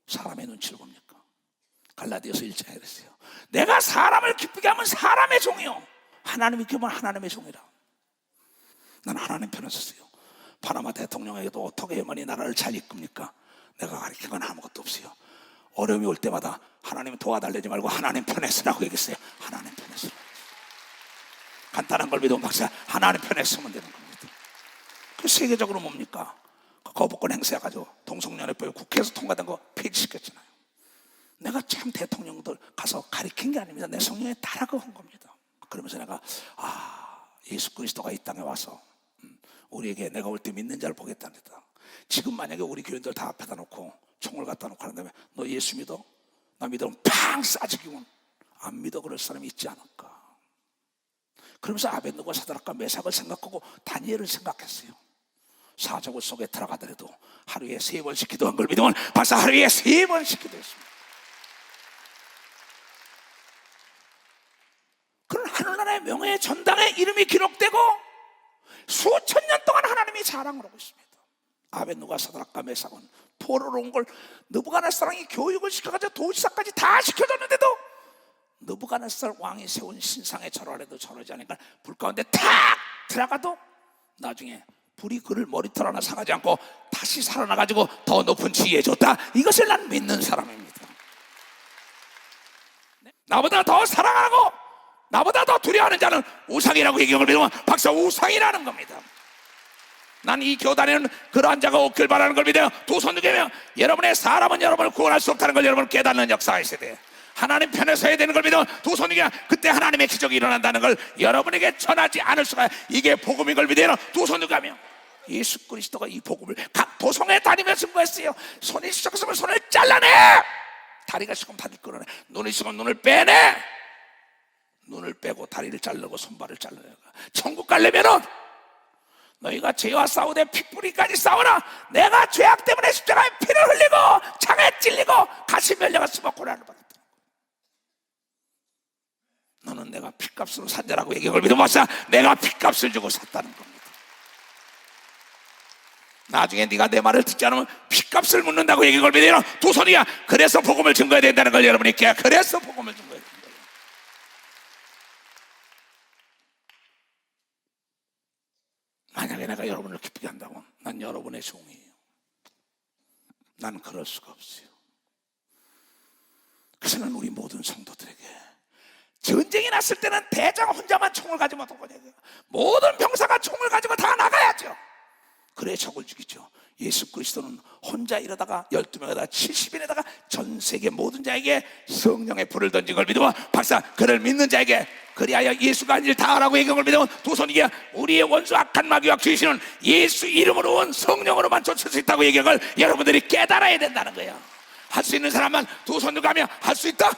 사람의 눈치를 봅니까? 갈라디아서 1장에 그랬어요. 내가 사람을 기쁘게 하면 사람의 종이요 하나님이 기쁘면 하나님의 종이라. 난 하나님 편에 섰어요. 파나마 대통령에게도 어떻게 해야만이 나라를 잘 이끕니까? 내가 가르친 건 아무것도 없어요. 어려움이 올 때마다 하나님 도와달라지 말고 하나님 편에 서라고 얘기했어요. 하나님 편에 서라. 간단한 걸 믿으면 박사 하나님 편에 서면 되는 겁니다. 그 세계적으로 뭡니까? 거부권 행사해가지고 동성연애법이 국회에서 통과된 거 폐지시켰잖아요. 내가 참 대통령들 가서 가르친 게 아닙니다. 내 성령에 따라고 한 겁니다. 그러면서 내가 예수 그리스도가 이 땅에 와서 우리에게 내가 올 때 믿는 자를 보겠답니다. 지금 만약에 우리 교인들 다 앞에다 놓고 총을 갖다 놓고 하는 다음에 너 예수 믿어? 나 믿으면 팡 쏴죽이면 안 믿어 그럴 사람이 있지 않을까. 그러면서 아벤노고 사드락과 메삭을 생각하고 다니엘을 생각했어요. 사자굴 속에 들어가더라도 하루에 3번씩 기도한 걸 믿으면 벌써 하루에 3번씩 기도했습니다. 그런 하늘나라의 명예의 전당에 이름이 기록되고 수천 년 동안 하나님이 자랑을 하고 있습니다. 아벤누가 사드락과 메삭은 포로로 온 걸 느부갓네살이 교육을 시켜가지고 도시사까지 다 시켜줬는데도 느부갓네살 왕이 세운 신상에 절하래도 절하지 않으니까 불 가운데 탁 들어가도 나중에 불이 그를 머리털 하나 상하지 않고 다시 살아나가지고 더 높은 지위에 줬다. 이것을 난 믿는 사람입니다. 나보다 더 사랑하고 나보다 더 두려워하는 자는 우상이라고 얘기하는 걸 믿으면 박사 우상이라는 겁니다. 난 이 교단에는 그러한 자가 없길 바라는 걸 믿어요. 두 손 들면 여러분의 사람은 여러분을 구원할 수 없다는 걸 여러분 깨닫는 역사가 있어야 돼요. 하나님 편에 서야 되는 걸 믿으면 두 손 들면 그때 하나님의 기적이 일어난다는 걸 여러분에게 전하지 않을 수가. 이게 복음인 걸 믿어요. 두 손 들면 예수 그리스도가 이 복음을 각 도성에 다니며 증거했어요. 손이 썩었으면 손을 잘라내, 다리가 썩으면 다리를 끌어내, 눈이 썩으면 눈을 빼내, 눈을 빼고 다리를 자르고 손발을 자르고. 천국 가려면은 너희가 죄와 싸우되 핏뿌리까지 싸우나 내가 죄악 때문에 십자가에 피를 흘리고 창에 찔리고 가시 멸려가 숨어 고난을 받았다. 너는 내가 핏값으로 산 자라고 얘기한 걸 믿어봤자 내가 핏값을 주고 샀다는 겁니다. 나중에 네가 내 말을 듣지 않으면 핏값을 묻는다고 얘기한 걸 믿어요. 두 손이야. 그래서 복음을 증거해야 된다는 걸 여러분이 깨야. 그래서 복음을 증거해야 된다. 만약에 내가 여러분을 기쁘게 한다고 난 여러분의 종이에요. 나는 그럴 수가 없어요. 그래서 는 우리 모든 성도들에게 전쟁이 났을 때는 대장 혼자만 총을 가지고 못하고 모든 병사가 총을 가지고 다 나가야죠. 그래 적을 죽이죠. 예수 그리스도는 혼자 이러다가 12명에다가 70인에다가 전 세계 모든 자에게 성령의 불을 던진 걸 믿으면 박사 그를 믿는 자에게 그리하여 예수가 한 일 다 하라고 얘기한 걸 믿으면 두 손이게 우리의 원수 악한 마귀와 귀신은 예수 이름으로 온 성령으로만 쫓을 수 있다고 얘기한 걸 여러분들이 깨달아야 된다는 거예요. 할 수 있는 사람만 두 손 들고 하면 할 수 있다.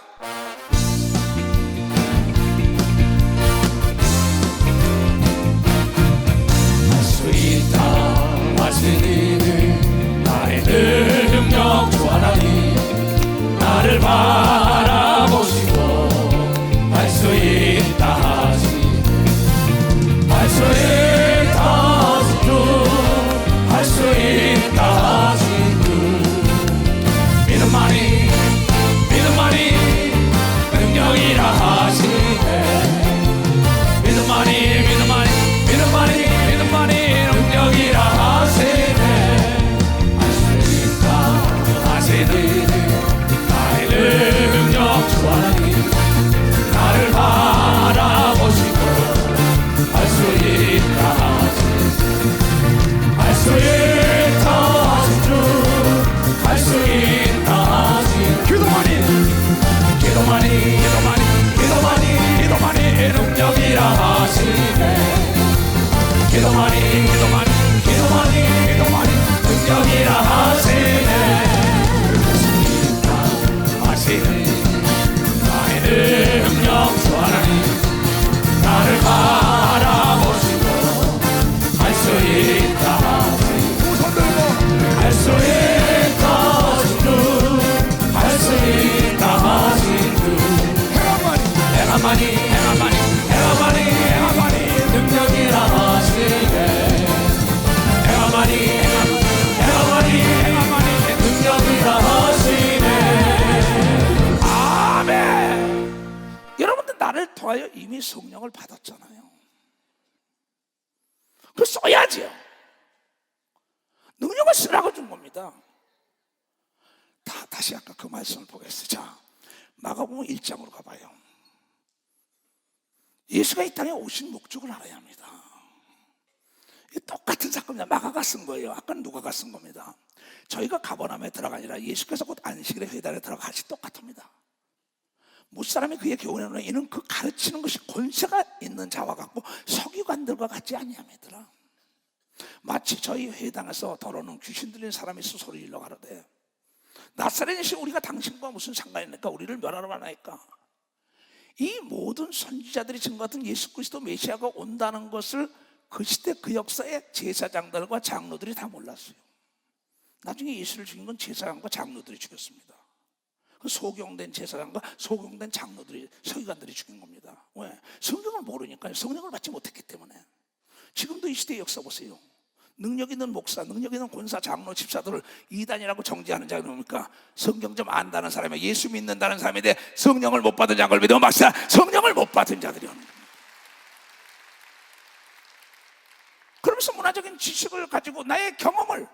할 수 있다. 하시니 나의 능력 주 하나님 나를 바라보시고 할 수 있다 하시니 할 수 있다 하시니 할 수 있다 하시니 믿음만이 능력이라 하시네 믿음만이 능력이라 하시네 할 수 있다 하시니 나의 능력 주 하나님 나를 바라보시고 할 수 있다 하시니 할 수 있다 하시니 할 수 있다 하시니 기도만이 능력이라 하시네 기도만이 능력이라 하시네 하시네 나의 능력 주 하나님 나를 바라보시고 할 수 있다 할 수 있다 할 수 있다 하시니 행하마니 능력이라 하시네 행하마니 능력이라 하시네 아멘. 여러분들 나를 통하여 이미 성령을 받았잖아요. 그걸 써야지요. 능력을 쓰라고 준 겁니다. 다시 아까 그 말씀을 보겠어요. 자, 마가복음 1장으로 가봐요. 예수가 이 땅에 오신 목적을 알아야 합니다. 똑같은 사건입니다. 마가가 쓴 거예요. 아까는 누가가 쓴 겁니다. 저희가 가버나움에 들어가니라 예수께서 곧 안식일의 회당에 들어가시 똑같습니다. 무사람이 그의 교훈에 이는 그 가르치는 것이 권세가 있는 자와 같고 서기관들과 같지 아니함이더라. 마치 저희 회당에서 더러는 귀신 들린 사람이 소리를 일러 가로되 나사렛이신 우리가 당신과 무슨 상관이 있는가 우리를 멸하러 하나이까. 이 모든 선지자들이 증거했던 예수 그리스도 메시아가 온다는 것을 그 시대 그 역사에 제사장들과 장로들이 다 몰랐어요. 나중에 예수를 죽인 건 제사장과 장로들이 죽였습니다. 그 소경된 제사장과 소경된 장로들이 서기관들이 죽인 겁니다. 왜? 성경을 모르니까요. 성령을 받지 못했기 때문에. 지금도 이 시대의 역사 보세요. 능력 있는 목사, 능력 있는 권사, 장로, 집사들을 이단이라고 정죄하는 자가 누굽니까? 성경 좀 안다는 사람이 예수 믿는다는 사람인데 성령을 못 받은 자를 믿으면 막사 성령을 못 받은 자들이 오는 겁니다. 그러면서 문화적인 지식을 가지고 나의 경험을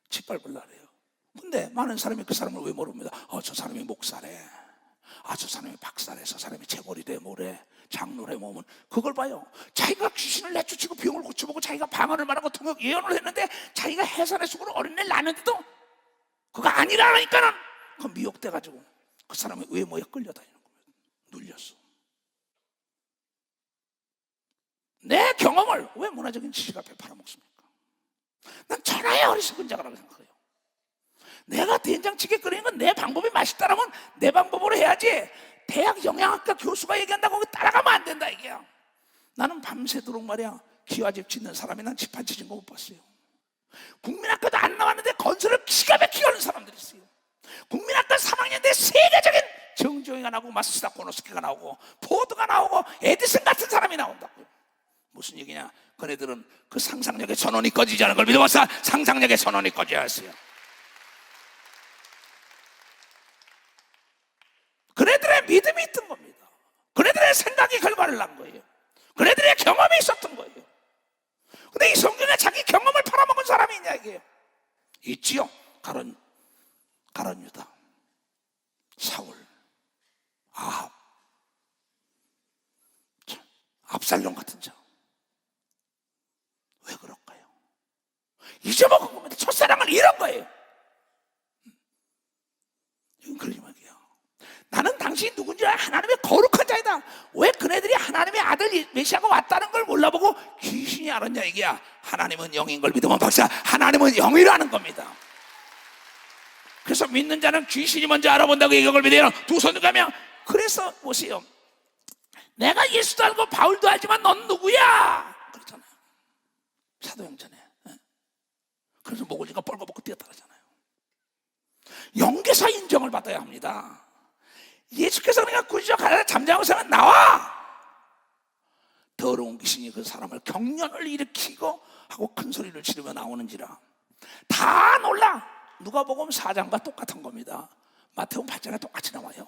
짓밟으려고 해요. 근데 많은 사람이 그 사람을 왜 모릅니다. 저 사람이 목사래, 저 사람이 박사래, 저 사람이 재벌이래, 뭐래, 장로래, 뭐면 그걸 봐요. 자기가 귀신을 내쫓고 병을 고쳐보고 자기가 방언을 말하고 통역 예언을 했는데 자기가 해산의 속으로 어린애를 낳는데도 그거 아니라니까는 그 미혹돼가지고 그 사람의 외모에 끌려다니는 거예요. 눌렸어. 내 경험을 왜 문화적인 지식 앞에 팔아먹습니까? 난 천하의 어리석은 자라고 생각해요. 내가 된장찌개 끓이는 건 내 방법이 맛있다라면 내 방법으로 해야지. 대학 영양학과 교수가 얘기한다고 따라가면 안 된다 이게요. 나는 밤새도록 말이야 기와집 짓는 사람이 난 집 한 채 짓는 거 못 봤어요. 국민학교도 안 나왔는데 건설을 기가 막히게 하는 사람들이 있어요. 국민학교 3학년 때 세계적인 정지용이가 나오고 마스다 고노스키가 나오고 포드가 나오고 에디슨 같은 사람이 나온다고요. 무슨 얘기냐? 그네들은 그 상상력의 전원이 꺼지지 않은 걸 믿어봤어. 상상력의 전원이 꺼져야 했어요. 그네들의 믿음이 있던 겁니다. 그네들의 생각이 결과를 낳은 거예요. 그네들의 경험이 있었던 거예요. 근데 이 성경에 자기 경험을 팔아먹은 사람이 있냐 이게요. 있지요. 가론 유다, 사울, 아합, 압살롬 같은 자. 왜 그럴까요? 잊어먹은 겁니다. 첫사랑을 잃은 거예요. 이건 그러지 말게요. 나는 당신이 누군지 알아? 하나님의 거룩한 자이다. 왜 그네들이 하나님의 아들 메시아가 왔다는 걸 몰라보고 귀신이 알았냐 이게야. 하나님은 영인 걸 믿으면 박사, 하나님은 영이라는 겁니다. 그래서 믿는 자는 귀신이 먼저 알아본다고 이걸 믿어요. 두 손을 가면. 그래서 보세요, 내가 예수도 알고 바울도 알지만 넌 누구야? 그렇잖아요. 사도행전에. 그래서 목을 지가 뻘거벗고 뛰어따라잖아요. 영계사 인정을 받아야 합니다. 예수께서 그러니까 구주여 가라 잠자고서는 나와. 더러운 귀신이 그 사람을 경련을 일으키고 하고 큰 소리를 지르며 나오는지라. 다 놀라. 누가복음 4장과 똑같은 겁니다. 마태복음 8장에 똑같이 나와요.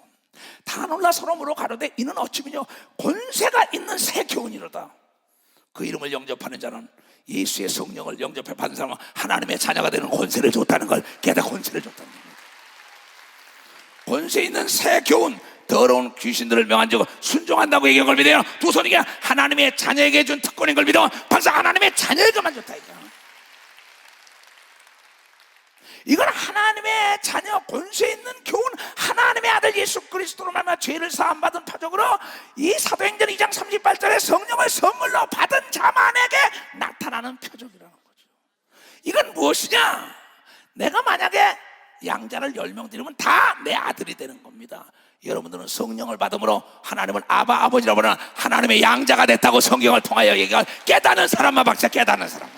다 놀라 서로 물어 가로되 이는 어찌미뇨 권세가 있는 새 교훈이로다. 그 이름을 영접하는 자는 예수의 성령을 영접해 받은 사람은 하나님의 자녀가 되는 권세를 줬다는 걸, 걔다 권세를 줬다는 겁니다. 권세 있는 새 교훈, 더러운 귀신들을 명한 적 순종한다고 얘기한 걸 믿어요. 두 손이 하나님의 자녀에게 준 특권인 걸 믿어. 방사 하나님의 자녀에게만 줬다 이거야. 이건 하나님의 자녀 권세 있는 교훈, 하나님의 아들 예수 그리스도로 말미암아 죄를 사함받은 표적으로 이 사도행전 2장 38절에 성령을 선물로 받은 자만에게 나타나는 표적이라는 거죠. 이건 무엇이냐? 내가 만약에 양자를 10명 드리면 다 내 아들이 되는 겁니다. 여러분들은 성령을 받음으로 하나님을 아바 아버지라고 하는 하나님의 양자가 됐다고 성경을 통하여 얘기할 깨닫는 사람만 박자, 깨닫는 사람만.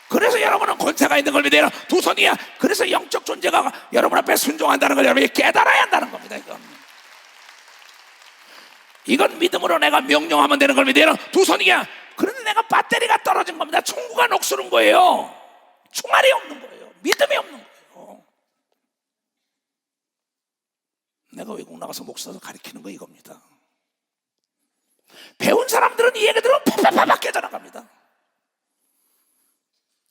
그래서 여러분은 권세가 있는 걸 믿어요. 두 손이야. 그래서 영적 존재가 여러분 앞에 순종한다는 걸 여러분이 깨달아야 한다는 겁니다. 이건 믿음으로 내가 명령하면 되는 걸 믿어요. 두 손이야. 그런데 내가 배터리가 떨어진 겁니다. 총구가 녹슬은 거예요. 총알이 없는 거예요. 믿음이 없는 거예요. 내가 외국 나가서 목사서 가르치는 거 이겁니다. 배운 사람들은 이 얘기 들으면 팍팍팍 깨져나갑니다.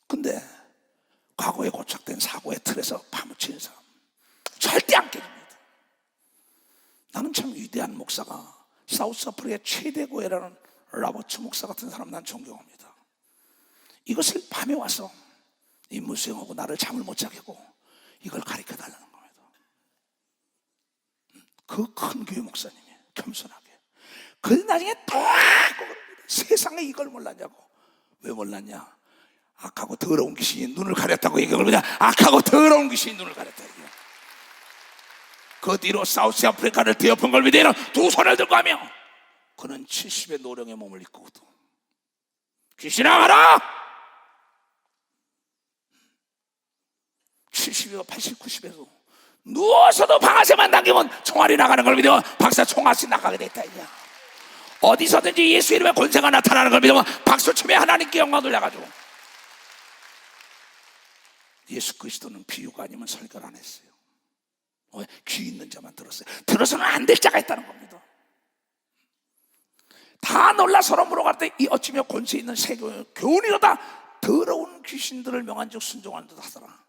근데 과거에 고착된 사고의 틀에서 파묻히는 사람 절대 안 깨집니다. 나는 참 위대한 목사가 사우스아프리카의 최대 고해라는 라버츠 목사 같은 사람 난 존경합니다. 이것을 밤에 와서 임무 수행하고 나를 잠을 못 자게 하고 이걸 가르쳐 달라는 겁니다. 그 큰 교회 목사님이 겸손하게. 그래서 나중에 또 세상에 이걸 몰랐냐고. 왜 몰랐냐? 악하고 더러운 귀신이 눈을 가렸다고 얘기합니다. 악하고 더러운 귀신이 눈을 가렸다. 그 뒤로 사우스 아프리카를 뒤엎은 걸 믿어요. 두 손을 들고 하며 그는 70의 노령의 몸을 입고도 귀신아 가라! 70이고 80, 90에도 누워서도 방아쇠만 당기면 총알이 나가는 걸 믿으면 박사 총알이 나가게 됐다. 어디서든지 예수 이름의 권세가 나타나는 걸 믿으면 박수치며 하나님께 영광 돌려가지고. 예수 그리스도는 비유가 아니면 설교를 안 했어요. 왜? 귀 있는 자만 들었어요. 들어서는 안 될 자가 있다는 겁니다. 다 놀라 서로 물어갈 때 이 어찌며 권세 있는 새 교훈이로다. 더러운 귀신들을 명한 적 순종하는 듯 하더라.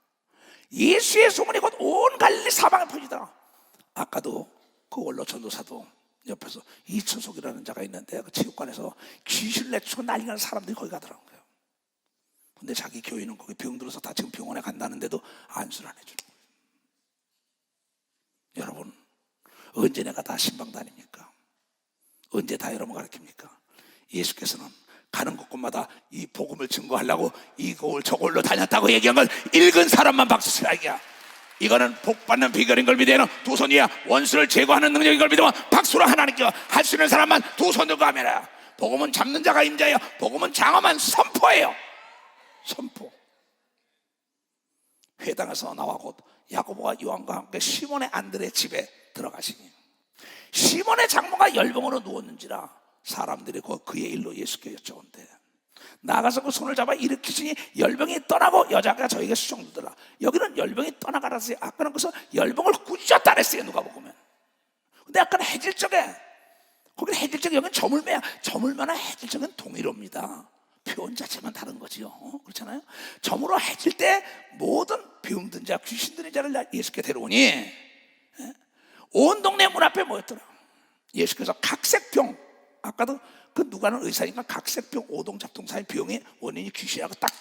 예수의 소문이 곧 온 갈릴리 사방에 퍼지더라. 아까도 그 원로 전도사도 옆에서 이천속이라는 자가 있는데 그 체육관에서 귀신을 내치고 난리 나는 사람들이 거기 가더라고요. 근데 자기 교인은 거기 병들어서 다 지금 병원에 간다는데도 안수를 안 해주는 거예요. 여러분, 언제 내가 다 신방다닙니까? 언제 다 여러분 가르칩니까? 예수께서는 가는 곳곳마다 이 복음을 증거하려고 이곳 저곳로 다녔다고 얘기한 걸 읽은 사람만 박수 치라 이거야. 이거는 복받는 비결인 걸 믿어요. 두 손이야. 원수를 제거하는 능력인 걸 믿으면 박수로 하나님께 할 수 있는 사람만 두 손 들고 하면 복음은 잡는 자가 임자예요. 복음은 장엄한 선포예요. 선포. 회당에서 나와 곧 야고보와 요한과 함께 시몬의 안드레 집에 들어가시니 시몬의 장모가 열병으로 누웠는지라 사람들이 그의 일로 예수께 여쭤온대. 나가서 그 손을 잡아 일으키시니 열병이 떠나고 여자가 저에게 수종두더라. 여기는 열병이 떠나가라서 아까는 그래서 열병을 꾸짖었다 그랬어요. 누가 보면. 근데 아까는 해질적에 거기는 해질적에 여기는 저물매야. 저물매나 해질적은 동일합니다. 표현 자체만 다른 거지요. 그렇잖아요. 저물어 해질 때 모든 병든 자 귀신 들린 자를 예수께 데려오니 온 동네 문 앞에 모였더라. 예수께서 각색병, 아까도 그 누가는 의사니까 각색병 오동잡동사의 병의 원인이 귀신이라고 딱,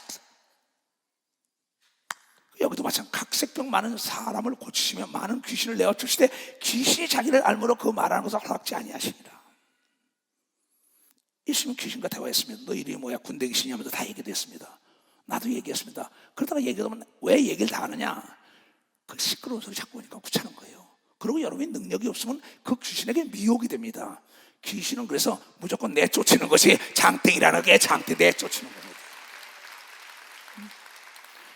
여기도 마찬가지. 각색병 많은 사람을 고치시며 많은 귀신을 내어주시되 귀신이 자기를 알므로 그 말하는 것을 허락지 아니하시니라. 예수님은 귀신과 대화했습니다. 너 이름이 뭐야? 군대 귀신이 하면서 다 얘기했습니다. 나도 얘기했습니다. 그러다가 얘기하면 왜 얘기를 다 하느냐? 그 시끄러운 소리 자꾸 하니까 귀찮은 거예요. 그리고 여러분이 능력이 없으면 그 귀신에게 미혹이 됩니다. 귀신은 그래서 무조건 내쫓는 것이 장땡이라는 게 장땡 내쫓는 겁니다.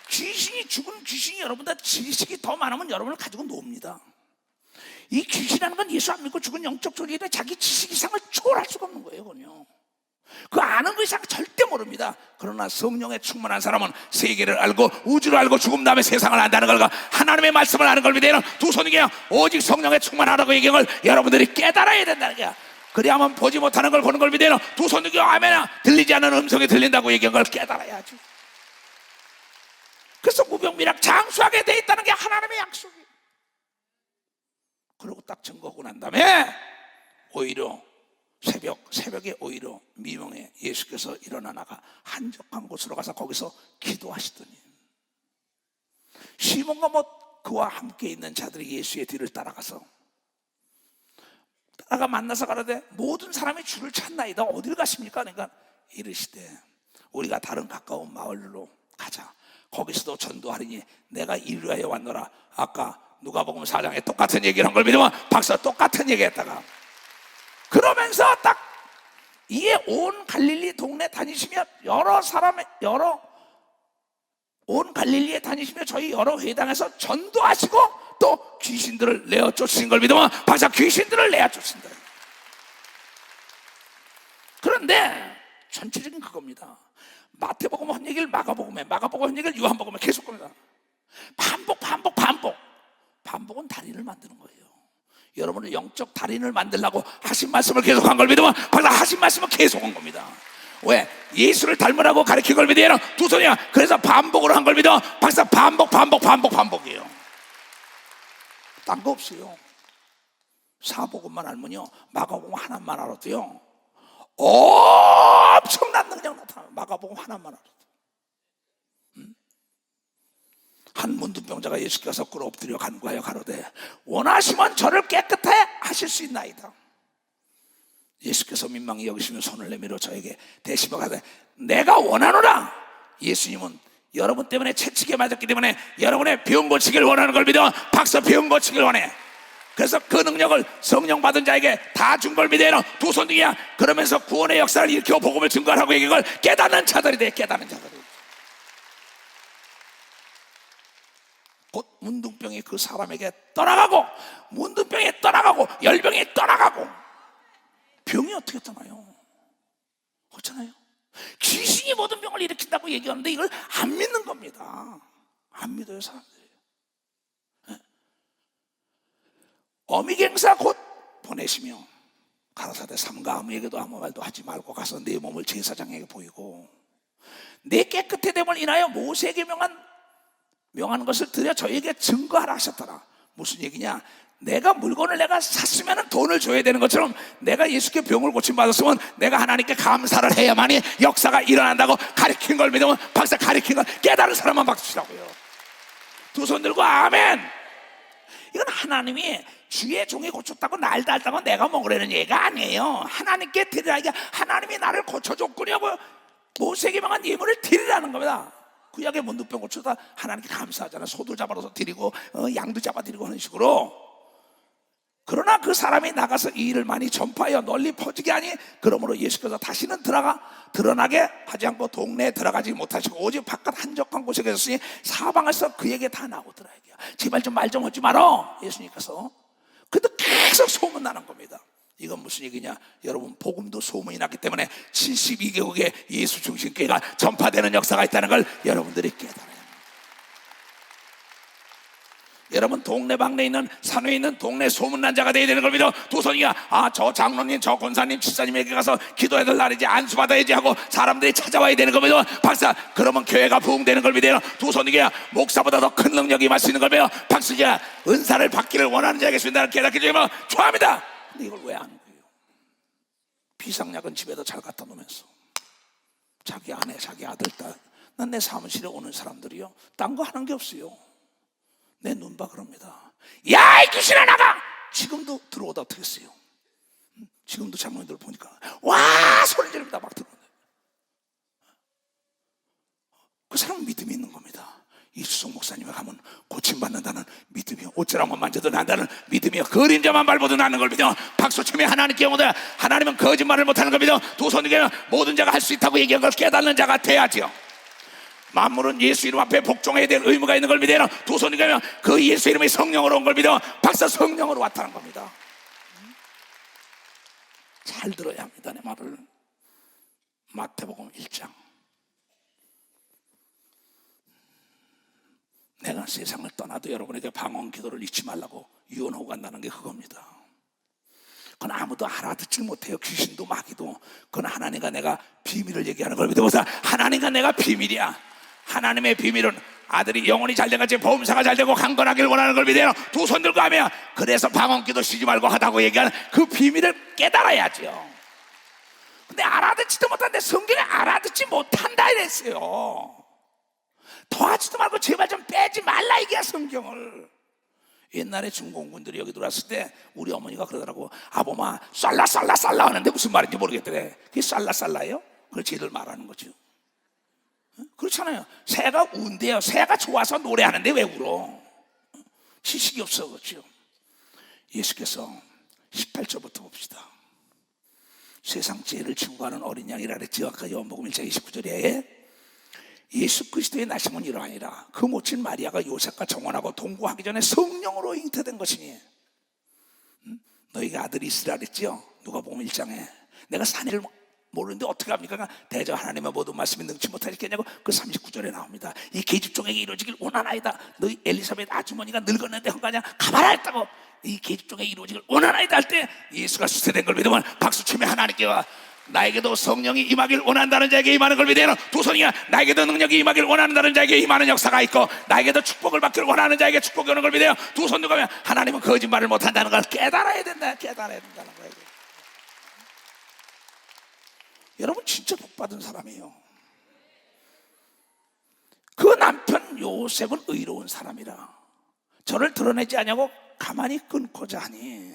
귀신이 죽은 귀신이 여러분보다 지식이 더 많으면 여러분을 가지고 놉니다. 이 귀신이라는 건 예수 안 믿고 죽은 영적 존재는 자기 지식 이상을 초월할 수가 없는 거예요. 그건요. 그 아는 것 이상 절대 모릅니다. 그러나 성령에 충만한 사람은 세계를 알고 우주를 알고 죽음 다음에 세상을 안다는 걸과 하나님의 말씀을 아는 걸 믿어요. 두 손이 그냥 오직 성령에 충만하라고 얘기한 걸 여러분들이 깨달아야 된다는 거야. 그래야만 보지 못하는 걸 보는 걸 믿어요. 두 손이 그냥 아멘아 들리지 않는 음성이 들린다고 얘기한 걸 깨달아야죠. 그래서 무병비락 장수하게 돼 있다는 게 하나님의 약속이에요. 그러고 딱 증거하고 난 다음에 오히려 새벽에 오히려 미명에 예수께서 일어나 나가 한적한 곳으로 가서 거기서 기도하시더니 시몬과 그와 함께 있는 자들이 예수의 뒤를 따라가 만나서 가라되 모든 사람이 주를 찾나이다. 어디를 가십니까? 그러니까 이르시되 우리가 다른 가까운 마을로 가자. 거기서도 전도하리니 내가 이를 위하여 왔노라. 아까 누가복음 4장에 똑같은 얘기를 한 걸 믿으면 박사 똑같은 얘기했다가 그러면서 딱 이에 온 갈릴리 동네 다니시며 온 갈릴리에 다니시며 저희 여러 회당에서 전도하시고 또 귀신들을 내어 쫓으신 걸 믿으면 박사 귀신들을 내어 쫓으신다. 그런데 전체적인 그겁니다. 마태복음 한 얘기를 마가복음에, 마가복음 한 얘기를 요한복음에 계속 겁니다. 반복은 달인을 만드는 거예요. 여러분은 영적 달인을 만들려고 하신 말씀을 계속한 걸 믿으면 박사 하신 말씀을 계속한 겁니다. 왜? 예수를 닮으라고 가르친 걸 믿어요. 두 손이야. 그래서 반복으로 한 걸 믿어 박사 반복이에요. 딴 거 없어요. 사복음만 알면요 마가복음 하나만 알아도요 엄청난 능력 나타나요. 마가복음 하나만 알아도. 한 문둥병자가 예수께서 꿇어 엎드려 간구하여 가로되 원하시면 저를 깨끗하게 하실 수 있나이다. 예수께서 민망히 여기시면 손을 내밀어 저에게 대시며 가되 내가 원하노라. 예수님은 여러분 때문에 채찍에 맞았기 때문에 여러분의 병 고치기를 원하는 걸 믿어 박사 병 고치기를 원해. 그래서 그 능력을 성령 받은 자에게 다 준 걸 믿어요. 두 손 등이야. 그러면서 구원의 역사를 일으켜 복음을 증거하라고 얘기한 걸 깨닫는 자들이 돼. 깨닫는 자들이. 곧 문둥병이 그 사람에게 떠나가고 문둥병이 떠나가고 열병이 떠나가고. 병이 어떻게 떠나요? 그렇잖아요. 귀신이 모든 병을 일으킨다고 얘기하는데 이걸 안 믿는 겁니다. 안 믿어요 사람들이. 어미갱사 곧 보내시며 가라사대 삼가 아무에게도 아무 말도 하지 말고 가서 내 몸을 제사장에게 보이고 내 깨끗해 됨을 인하여 모세에게 명한 것을 드려 저에게 증거하라 하셨더라. 무슨 얘기냐? 내가 물건을 내가 샀으면 돈을 줘야 되는 것처럼 내가 예수께 병을 고침받았으면 내가 하나님께 감사를 해야만이 역사가 일어난다고 가르친 걸 믿으면 박사 가르친 걸 깨달은 사람만 박수치라고요. 두 손 들고 아멘. 이건 하나님이 주의 종이 고쳤다고 날 달다고 내가 먹으려는 얘기가 아니에요. 하나님께 드리라. 이게 하나님이 나를 고쳐줬군요. 모세에게 명한 예물을 드리라는 겁니다. 구약의 문둥병 고쳐다 하나님께 감사하잖아. 소도 잡아서 드리고 양도 잡아 드리고 하는 식으로. 그러나 그 사람이 나가서 이 일을 많이 전파하여 널리 퍼지게 하니 그러므로 예수께서 다시는 드러나게 하지 않고 동네에 들어가지 못하시고 오직 바깥 한적한 곳에 계셨으니 사방에서 그에게 다 나오더라. 제발 좀 말 좀 하지 마라 예수님께서. 근데 계속 소문나는 겁니다. 이건 무슨 얘기냐? 여러분, 복음도 소문이 났기 때문에 72개국에 예수 중심교회가 전파되는 역사가 있다는 걸 여러분들이 깨달아요. 여러분, 동네방네에 있는 산에 있는 동네 소문난 자가 되어야 되는 걸 믿어. 도선이가 저 장로님, 저 권사님, 집사님에게 가서 기도해야 될 날이지, 안수받아야지 하고 사람들이 찾아와야 되는 걸 믿어. 박사, 그러면 교회가 부흥되는 걸 믿어요. 도선이가 목사보다 더 큰 능력이 임할 수 있는 걸 믿어. 박수지가 은사를 받기를 원하는 자에게 주신다는 깨닫게 되면 좋아합니다. 근데 이걸 왜 안 하는 거예요? 비상약은 집에다 잘 갖다 놓으면서 자기 아내, 자기 아들, 딸, 난 내 사무실에 오는 사람들이요, 딴 거 하는 게 없어요. 내 눈봐 그럽니다. 야, 이 귀신아 나가! 지금도 들어오다 어떻게 했어요? 지금도 장로님들 보니까 와 소리 지릅니다. 막 들어오는데 그 사람은 믿음이 있는 겁니다. 이수성 목사님에 가면 고침받는다는 믿음이요, 옷자락만 만져도 난다는 믿음이요, 그림자만 밟아도 나는 걸 믿어. 박수치며 하나님께 영원해. 하나님은 거짓말을 못하는 걸 믿어. 도선에게 모든 자가 할 수 있다고 얘기한 걸 깨닫는 자가 돼야지요. 만물은 예수 이름 앞에 복종해야 될 의무가 있는 걸 믿어요. 도선이가면 그 예수 이름이 성령으로 온 걸 믿어. 박사, 성령으로 왔다는 겁니다. 잘 들어야 합니다, 내 말을. 마태복음 1장. 내가 세상을 떠나도 여러분에게 방언 기도를 잊지 말라고 유언하고 간다는 게 그겁니다. 그건 아무도 알아듣지 못해요. 귀신도 마귀도. 그건 하나님과 내가 비밀을 얘기하는 걸 믿어보자. 하나님과 내가 비밀이야. 하나님의 비밀은 아들이 영혼이 잘된 같이 보험사가 잘되고 강건하기를 원하는 걸 믿어요. 두 손 들고 하면 그래서 방언기도 쉬지 말고 하다고 얘기하는 그 비밀을 깨달아야죠. 근데 알아듣지도 못하는데 성경에 알아듣지 못한다 이랬어요. 더하지도 말고 제발 좀 빼지 말라 이게야 성경을. 옛날에 중공군들이 여기 들어왔을 때 우리 어머니가 그러더라고. 아범아 쌀라 하는데 무슨 말인지 모르겠더래. 그게 쌀라예요? 그걸 쟤들 말하는 거죠. 그렇잖아요. 새가 운대요. 새가 좋아서 노래하는데 왜 울어? 지식이 없어. 그렇죠. 예수께서 18절부터 봅시다. 세상 죄를 지고 가는 어린 양이라 그랬죠. 아까 요한복음 1장 29절에 예수 그리스도의 나심은 이러하니라. 그 모친 마리아가 요셉과 정혼하고 동거하기 전에 성령으로 잉태된 것이니. 너희가 아들이 있으라 그랬죠. 누가복음 1장에 내가 산을 모르는데 어떻게 합니까? 대저 하나님의 모든 말씀이 능치 못하시겠냐고 그 39절에 나옵니다. 이 계집종에게 이루어지길 원하나이다. 너희 엘리사벳 아주머니가 늙었는데 헛가냐 가봐라 했다고. 이 계집종에게 이루어지길 원하나이다 할 때 예수가 수세된 걸 믿으면 박수치며 하나님께 와. 나에게도 성령이 임하길 원한다는 자에게 임하는 걸 믿어요. 도선이야, 나에게도 능력이 임하길 원한다는 자에게 임하는 역사가 있고 나에게도 축복을 받기를 원하는 자에게 축복이 오는 걸 믿어요. 두 손 들고 가면 하나님은 거짓말을 못한다는 걸 깨달아야 된다는 거예요. 여러분 진짜 복받은 사람이에요. 그 남편 요셉은 의로운 사람이라 저를 드러내지 않냐고 가만히 끊고자 하니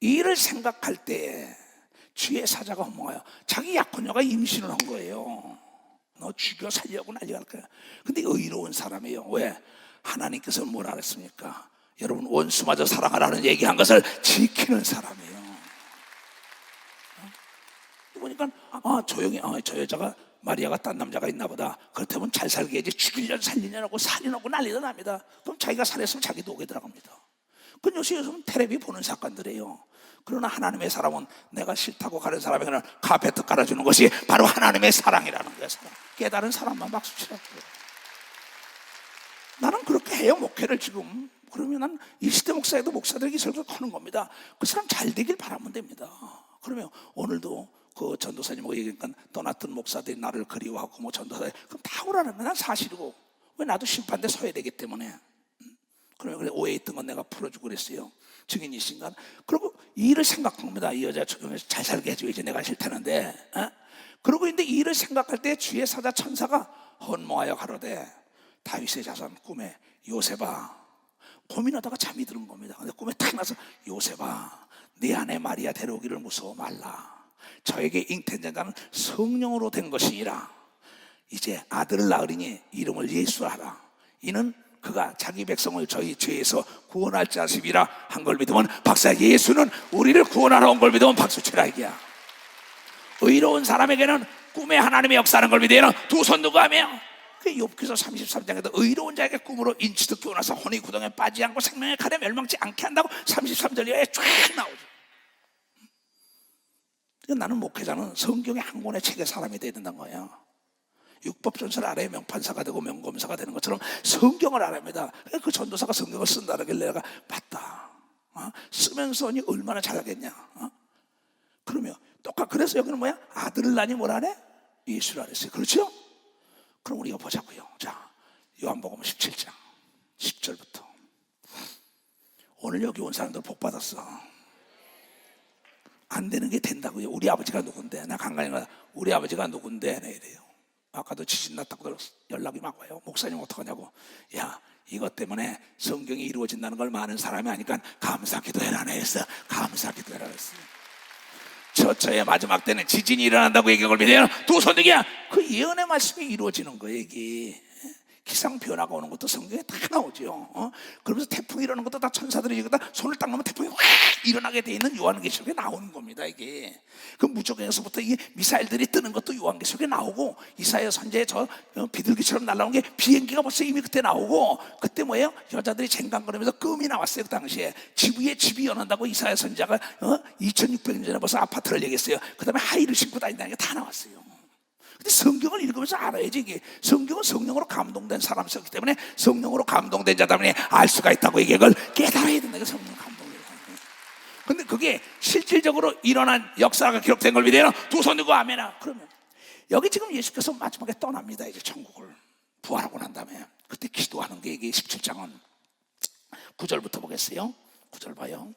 이 일을 생각할 때 주의 사자가 허망하여 자기 약혼녀가 임신을 한 거예요. 너 죽여 살려고 난리가 날 거야. 근데 의로운 사람이에요. 왜? 하나님께서 뭐라 그랬습니까? 여러분 원수마저 사랑하라는 얘기한 것을 지키는 사람이에요. 보니까 조용히 저 여자가 마리아가 딴 남자가 있나 보다. 그렇다면 잘 살게 해야지. 죽이려고 살리려고 살인하고 난리가 납니다. 그럼 자기가 살했으면 자기도 오게 들어갑니다. 그건 요즘은 텔레비 보는 사건들이에요. 그러나 하나님의 사람은 내가 싫다고 가는 사람에게는 카페트 깔아주는 것이 바로 하나님의 사랑이라는 거예요. 사랑. 깨달은 사람만 박수 치라고. 나는 그렇게 해요. 목회를 지금. 그러면 난 20대 목사에도 목사들에게 설교를 하는 겁니다. 그 사람 잘 되길 바라면 됩니다. 그러면 오늘도 그 전도사님하고 얘기하니까 떠났던 목사들이 나를 그리워하고 뭐 전도사들 그럼 다 오라는 건 사실이고 왜 나도 심판대 서야 되기 때문에. 그러면 그래 오해 있던 건 내가 풀어주고 그랬어요. 증인이신가? 그리고 이 일을 생각합니다. 이 여자 잘 살게 해줘야지 내가 싫다는데. 그러고 있는데 이 일을 생각할 때 주의 사자 천사가 헌모하여 가로되 다윗의 자손 꿈에 요셉아. 고민하다가 잠이 드는 겁니다. 근데 꿈에 탁 나서 요셉아 네 아내 마리아 데려오기를 무서워 말라. 저에게 잉태된 자는 성령으로 된 것이니라. 이제 아들을 낳으리니 이름을 예수하라. 이는 그가 자기 백성을 저희 죄에서 구원할 자심이라 한 걸 믿으면 박사, 예수는 우리를 구원하러 온 걸 믿으면 박수치라 이게야. 의로운 사람에게는 꿈에 하나님의 역사하는 걸 믿으면 두 손 들고 하며, 그 욥기서 33장에도 의로운 자에게 꿈으로 인치도 끼워나서 혼이 구덩이에 빠지지 않고 생명의 칼에 멸망치 않게 한다고 33절에 쫙 나오죠. 나는 목회자는 성경의 한 권의 책의 사람이 돼야 된다는 거예요. 율법전서를 알아야 명판사가 되고 명검사가 되는 것처럼 성경을 알아야 합니다. 그 전도사가 성경을 쓴다길래 내가 맞다. 쓰면서 니 얼마나 잘하겠냐. 그러면 그래서 여기는 뭐야? 아들을 낳니 뭐라 하네? 예수라 그랬어요. 그렇죠? 그럼 우리가 보자고요. 자, 요한복음 17장 10절부터. 오늘 여기 온 사람들 복 받았어. 안 되는 게 된다고요. 우리 아버지가 누군데? 나 간간히 가 우리 아버지가 누군데? 내 이래요. 아까도 지진 났다고 연락이 막 와요. 목사님 어떡하냐고. 야, 이것 때문에 성경이 이루어진다는 걸 많은 사람이 아니까 감사 기도해라 했어. 감사 기도해라 했어. 처처의 마지막 때는 지진이 일어난다고 얘기한 걸 믿어요. 두 손 들기야. 그 예언의 말씀이 이루어지는 거예요. 이게 기상 변화가 오는 것도 성경에 다 나오죠. 그러면서 태풍이 일어나는 것도 다 천사들이 여기다 손을 딱 놓으면 태풍이 확 일어나게 돼 있는 요한계시록에 나오는 겁니다. 이게 그 무적에서부터 이게 미사일들이 뜨는 것도 요한계시록에 나오고, 이사야 선지에 저 비둘기처럼 날아온 게 비행기가 벌써 이미 그때 나오고, 그때 뭐예요? 여자들이 쟁강거리면서 끔이 나왔어요. 그 당시에 집 위에 집이 연한다고 이사야 선지자가 2600년 전에 벌써 아파트를 얘기했어요. 그 다음에 하이를 신고 다닌다는 게 다 나왔어요. 근데 성경을 읽으면서 알아야지. 이게 성경은 성령으로 감동된 사람이 있기 때문에, 성령으로 감동된 자다면 알 수가 있다고, 이게 그걸 깨달아야 된다. 성령 감동이에요. 근데 그게 실질적으로 일어난 역사가 기록된 걸 믿어요. 두 손 들고 아멘아. 그러면 여기 지금 예수께서 마지막에 떠납니다. 이제 천국을 부활하고 난 다음에 그때 기도하는 게, 이게 17장은 9절부터 보겠어요. 9절 봐요.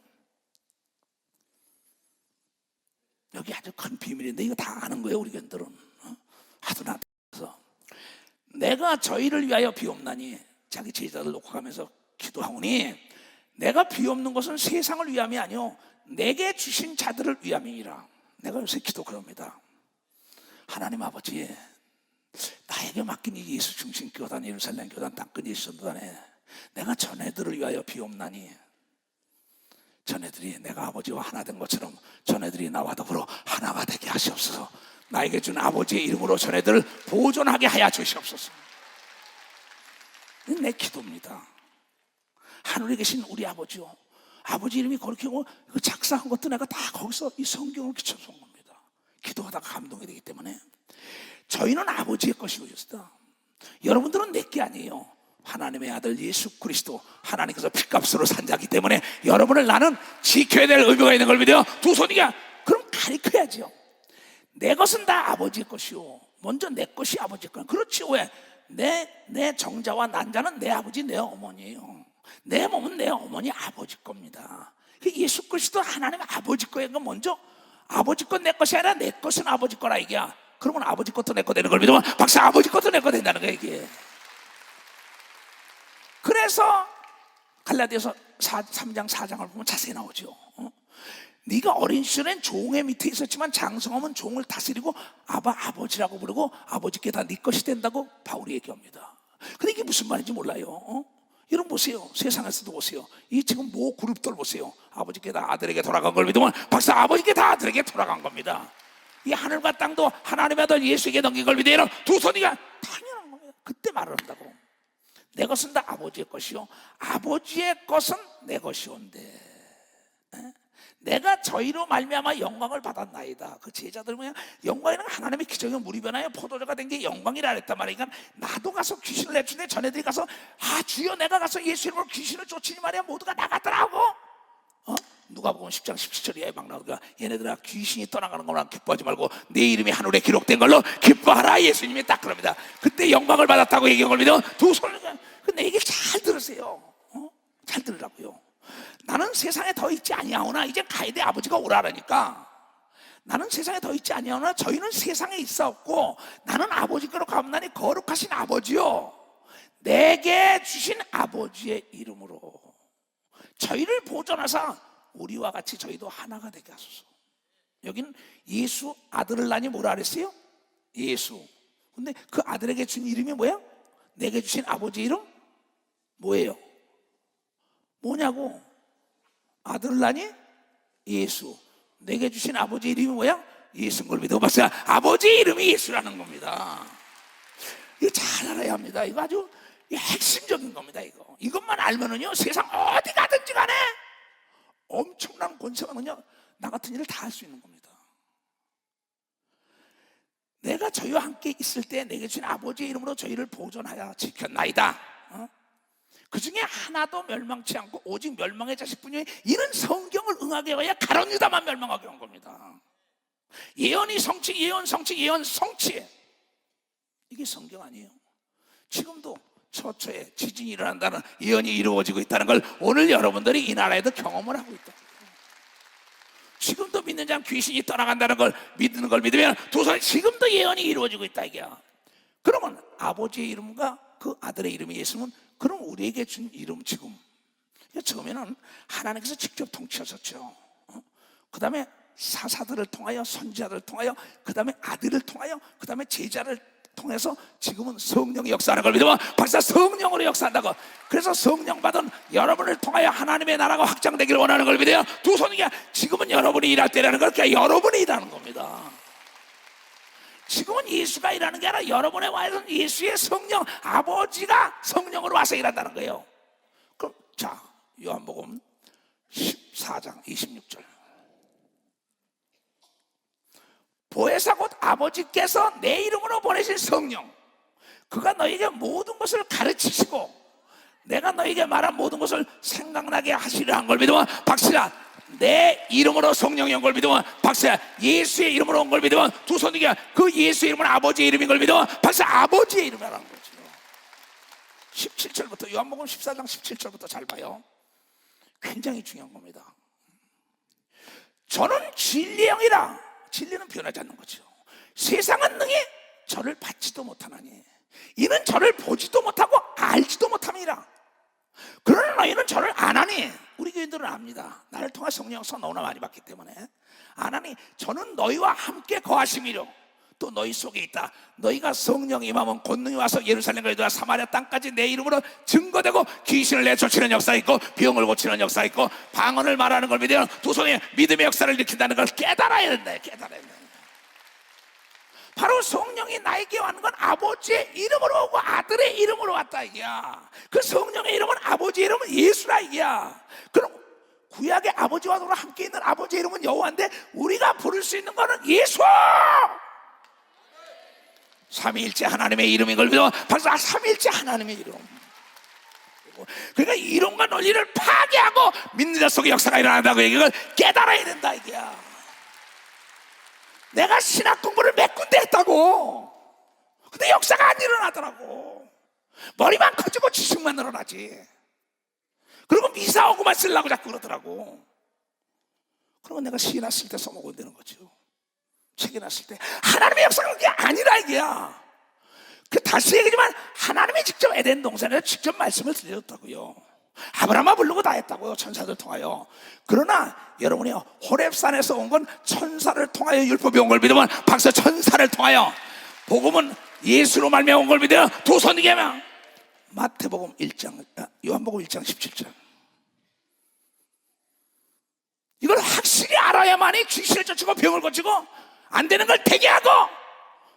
여기 아주 큰 비밀인데 이거 다 아는 거예요. 우리 견들은 하도 나서 내가 저희를 위하여 비옵나니, 자기 제자들 놓고 가면서 기도하오니 내가 비옵는 것은 세상을 위함이 아니요 내게 주신 자들을 위함이니라. 내가 요새 기도 그럽니다. 하나님 아버지, 나에게 맡긴 이 예수 중심 교단, 예루살렘 교단, 땅끝 예수 전도단에 내가 전애들을 위하여 비옵나니, 전애들이 내가 아버지와 하나 된 것처럼 전애들이 나와 더불어 하나가 되게 하시옵소서. 나에게 준 아버지의 이름으로 전애들을 보존하게 하여 주시옵소서. 내 기도입니다. 하늘에 계신 우리 아버지요, 아버지 이름이 그렇게 작사한 것도 내가 다 거기서 이 성경을 기쳐서 온 겁니다. 기도하다가 감동이 되기 때문에. 저희는 아버지의 것이고 있다. 여러분들은 내 게 아니에요. 하나님의 아들 예수 그리스도, 하나님께서 핏값으로 산 자기 때문에 여러분을 나는 지켜야 될 의무가 있는 걸 믿어요. 두 손이야. 그럼 가르쳐야죠. 내 것은 다 아버지의 것이요, 먼저 내 것이 아버지의 것. 그렇지. 왜? 내 정자와 난자는 내 아버지, 내 어머니예요. 내 몸은 내 어머니 아버지 겁니다. 예수 그리스도 하나님의 아버지 거예요. 먼저 아버지 것 내 것이 아니라 내 것은 아버지 거라 이게야. 그러면 아버지 것도 내 거 되는 걸 믿으면 박사, 아버지 것도 내 거 된다는 거야 이게. 그래서 갈라디아서 3장 4장을 보면 자세히 나오죠. 네가 어린 시절엔 종의 밑에 있었지만 장성하면 종을 다스리고 아버지라고 부르고 아버지께 다 네 것이 된다고 바울이 얘기합니다. 근데 이게 무슨 말인지 몰라요. 여러분 보세요. 세상에서도 보세요. 이 지금 모 그룹들 보세요. 아버지께 다 아들에게 돌아간 걸 믿으면 박사, 아버지께 다 아들에게 돌아간 겁니다. 이 하늘과 땅도 하나님의 아들 예수에게 넘긴 걸 믿어요. 두 손이가 당연한 거예요. 그때 말을 한다고. 내 것은 다 아버지의 것이요 아버지의 것은 내 것이온데 내가 저희로 말미암아 영광을 받았나이다. 그 제자들 뭐야? 영광이란 하나님의 기적의 물이 변하여 포도주가 된 게 영광이라 그랬단 말이야. 그러니까 나도 가서 귀신을 내주는데 전애들이 가서 주여 내가 가서 예수 이름으로 귀신을 쫓으니 말이야 모두가 나갔더라고. 누가복음 10장 17절에 막 나오니까 얘네들아 귀신이 떠나가는 것만 기뻐하지 말고 내 이름이 하늘에 기록된 걸로 기뻐하라. 예수님이 딱 그럽니다. 그때 영광을 받았다고 얘기한 걸 믿어. 두 손을. 근데 이게 잘 들으세요. 잘 들으라고요. 나는 세상에 더 있지 아니하오나 이제 가야 돼. 아버지가 오라라니까. 나는 세상에 더 있지 아니하오나 저희는 세상에 있사옵고 나는 아버지께로 가옵나니 거룩하신 아버지요 내게 주신 아버지의 이름으로 저희를 보존하사 우리와 같이 저희도 하나가 되게 하소서. 여기는 예수 아들을 낳니 뭐라 그랬어요? 예수. 근데 그 아들에게 준 이름이 뭐야? 내게 주신 아버지 이름? 뭐예요? 뭐냐고? 아들을 낳니? 예수. 내게 주신 아버지 이름이 뭐야? 예수인 걸 믿어 봤어요. 아버지 이름이 예수라는 겁니다. 이거 잘 알아야 합니다. 이거 아주 핵심적인 겁니다. 이것만 알면은요, 세상 어디 가든지 간에 엄청난 권세가는요, 나 같은 일을 다 할 수 있는 겁니다. 내가 저희와 함께 있을 때 내게 주신 아버지의 이름으로 저희를 보존하여 지켰나이다. 그 중에 하나도 멸망치 않고 오직 멸망의 자식뿐이니 이런 성경을 응하게 하여 가룟 유다만 멸망하게 한 겁니다. 예언이 성취, 예언 성취, 예언 성취. 이게 성경 아니에요. 지금도 처처에 지진이 일어난다는 예언이 이루어지고 있다는 걸 오늘 여러분들이 이 나라에도 경험을 하고 있다. 지금도 믿는 자는 귀신이 떠나간다는 걸 믿는 걸 믿으면 도선 지금도 예언이 이루어지고 있다 이게야. 그러면 아버지의 이름과 그 아들의 이름이 예수면 그럼 우리에게 준 이름 지금 처음에는 하나님께서 직접 통치하셨죠. 그 다음에 사사들을 통하여 선지자들을 통하여 그 다음에 아들을 통하여 그 다음에 제자를 통해서 지금은 성령이 역사하는 걸 믿으면 박사 성령으로 역사한다고. 그래서 성령 받은 여러분을 통하여 하나님의 나라가 확장되기를 원하는 걸 믿어요. 두 손이야. 지금은 여러분이 일할 때라는 걸 그냥 여러분이 일하는 겁니다. 지금은 예수가 일하는 게 아니라 여러분의 와서 예수의 성령 아버지가 성령으로 와서 일한다는 거예요. 그럼 자 요한복음 14장 26절 보혜사 곧 아버지께서 내 이름으로 보내신 성령 그가 너에게 모든 것을 가르치시고 내가 너에게 말한 모든 것을 생각나게 하시려 한 걸 믿으면 박수야. 내 이름으로 성령이 온 걸 믿으면 박수야. 예수의 이름으로 온 걸 믿으면 두 손이야. 그 예수의 이름은 아버지의 이름인 걸 믿으면 박수야. 아버지의 이름이라는 거죠. 17절부터 요한복음 14장 17절부터 잘 봐요. 굉장히 중요한 겁니다. 저는 진리의 영이라. 진리는 변하지 않는 거죠. 세상은 능히 저를 받지도 못하나니 이는 저를 보지도 못하고 알지도 못함이라. 그러나 너희는 저를 아나니. 우리 교인들은 압니다. 나를 통해 성령 서 너무나 많이 받기 때문에 아나니 저는 너희와 함께 거하심이로 또 너희 속에 있다. 너희가 성령 임하면 권능이 와서 예루살렘과 유다 사마리아 땅까지 내 이름으로 증거되고 귀신을 내쫓는 역사 있고 병을 고치는 역사 있고 방언을 말하는 걸 믿으면 두 손에 믿음의 역사를 일으킨다는 걸 깨달아야 된다. 깨달아야 된다. 바로 성령이 나에게 왔는 건 아버지의 이름으로 오고 아들의 이름으로 왔다 이게야. 그 성령의 이름은 아버지의 이름은 예수라 이게야. 그럼 구약의 아버지와 함께 있는 아버지의 이름은 여호와인데 우리가 부를 수 있는 거는 예수. 삼위일체 하나님의 이름인 걸 믿어. 박수. 삼위일체 하나님의 이름. 그러니까 이론과 논리를 파괴하고 믿는 자 속에 역사가 일어난다고 이걸 깨달아야 된다 이게야. 내가 신학 공부를 몇 군데 했다고. 근데 역사가 안 일어나더라고. 머리만 커지고 지식만 늘어나지. 그리고 미사오고만 쓰려고 자꾸 그러더라고. 그러면 내가 시나 쓸 때 써먹어야 되는 거죠. 책이나 쓸 때 하나님의 역사가 그게 아니라 이게야. 그 다시 얘기지만 하나님이 직접 에덴 동산에서 직접 말씀을 드렸다고요. 아브라함아 부르고 다 했다고요. 천사들 통하여. 그러나 여러분이 호렙산에서 온 건 천사를 통하여 율법이 온 걸 믿으면 박사 천사를 통하여 복음은 예수로 말미암아 온 걸 믿어요. 두 손이게면 마태복음 1장 요한복음 1장 17절 이걸 확실히 알아야만이 귀신을 쫓고 병을 고치고 안 되는 걸 되게 하고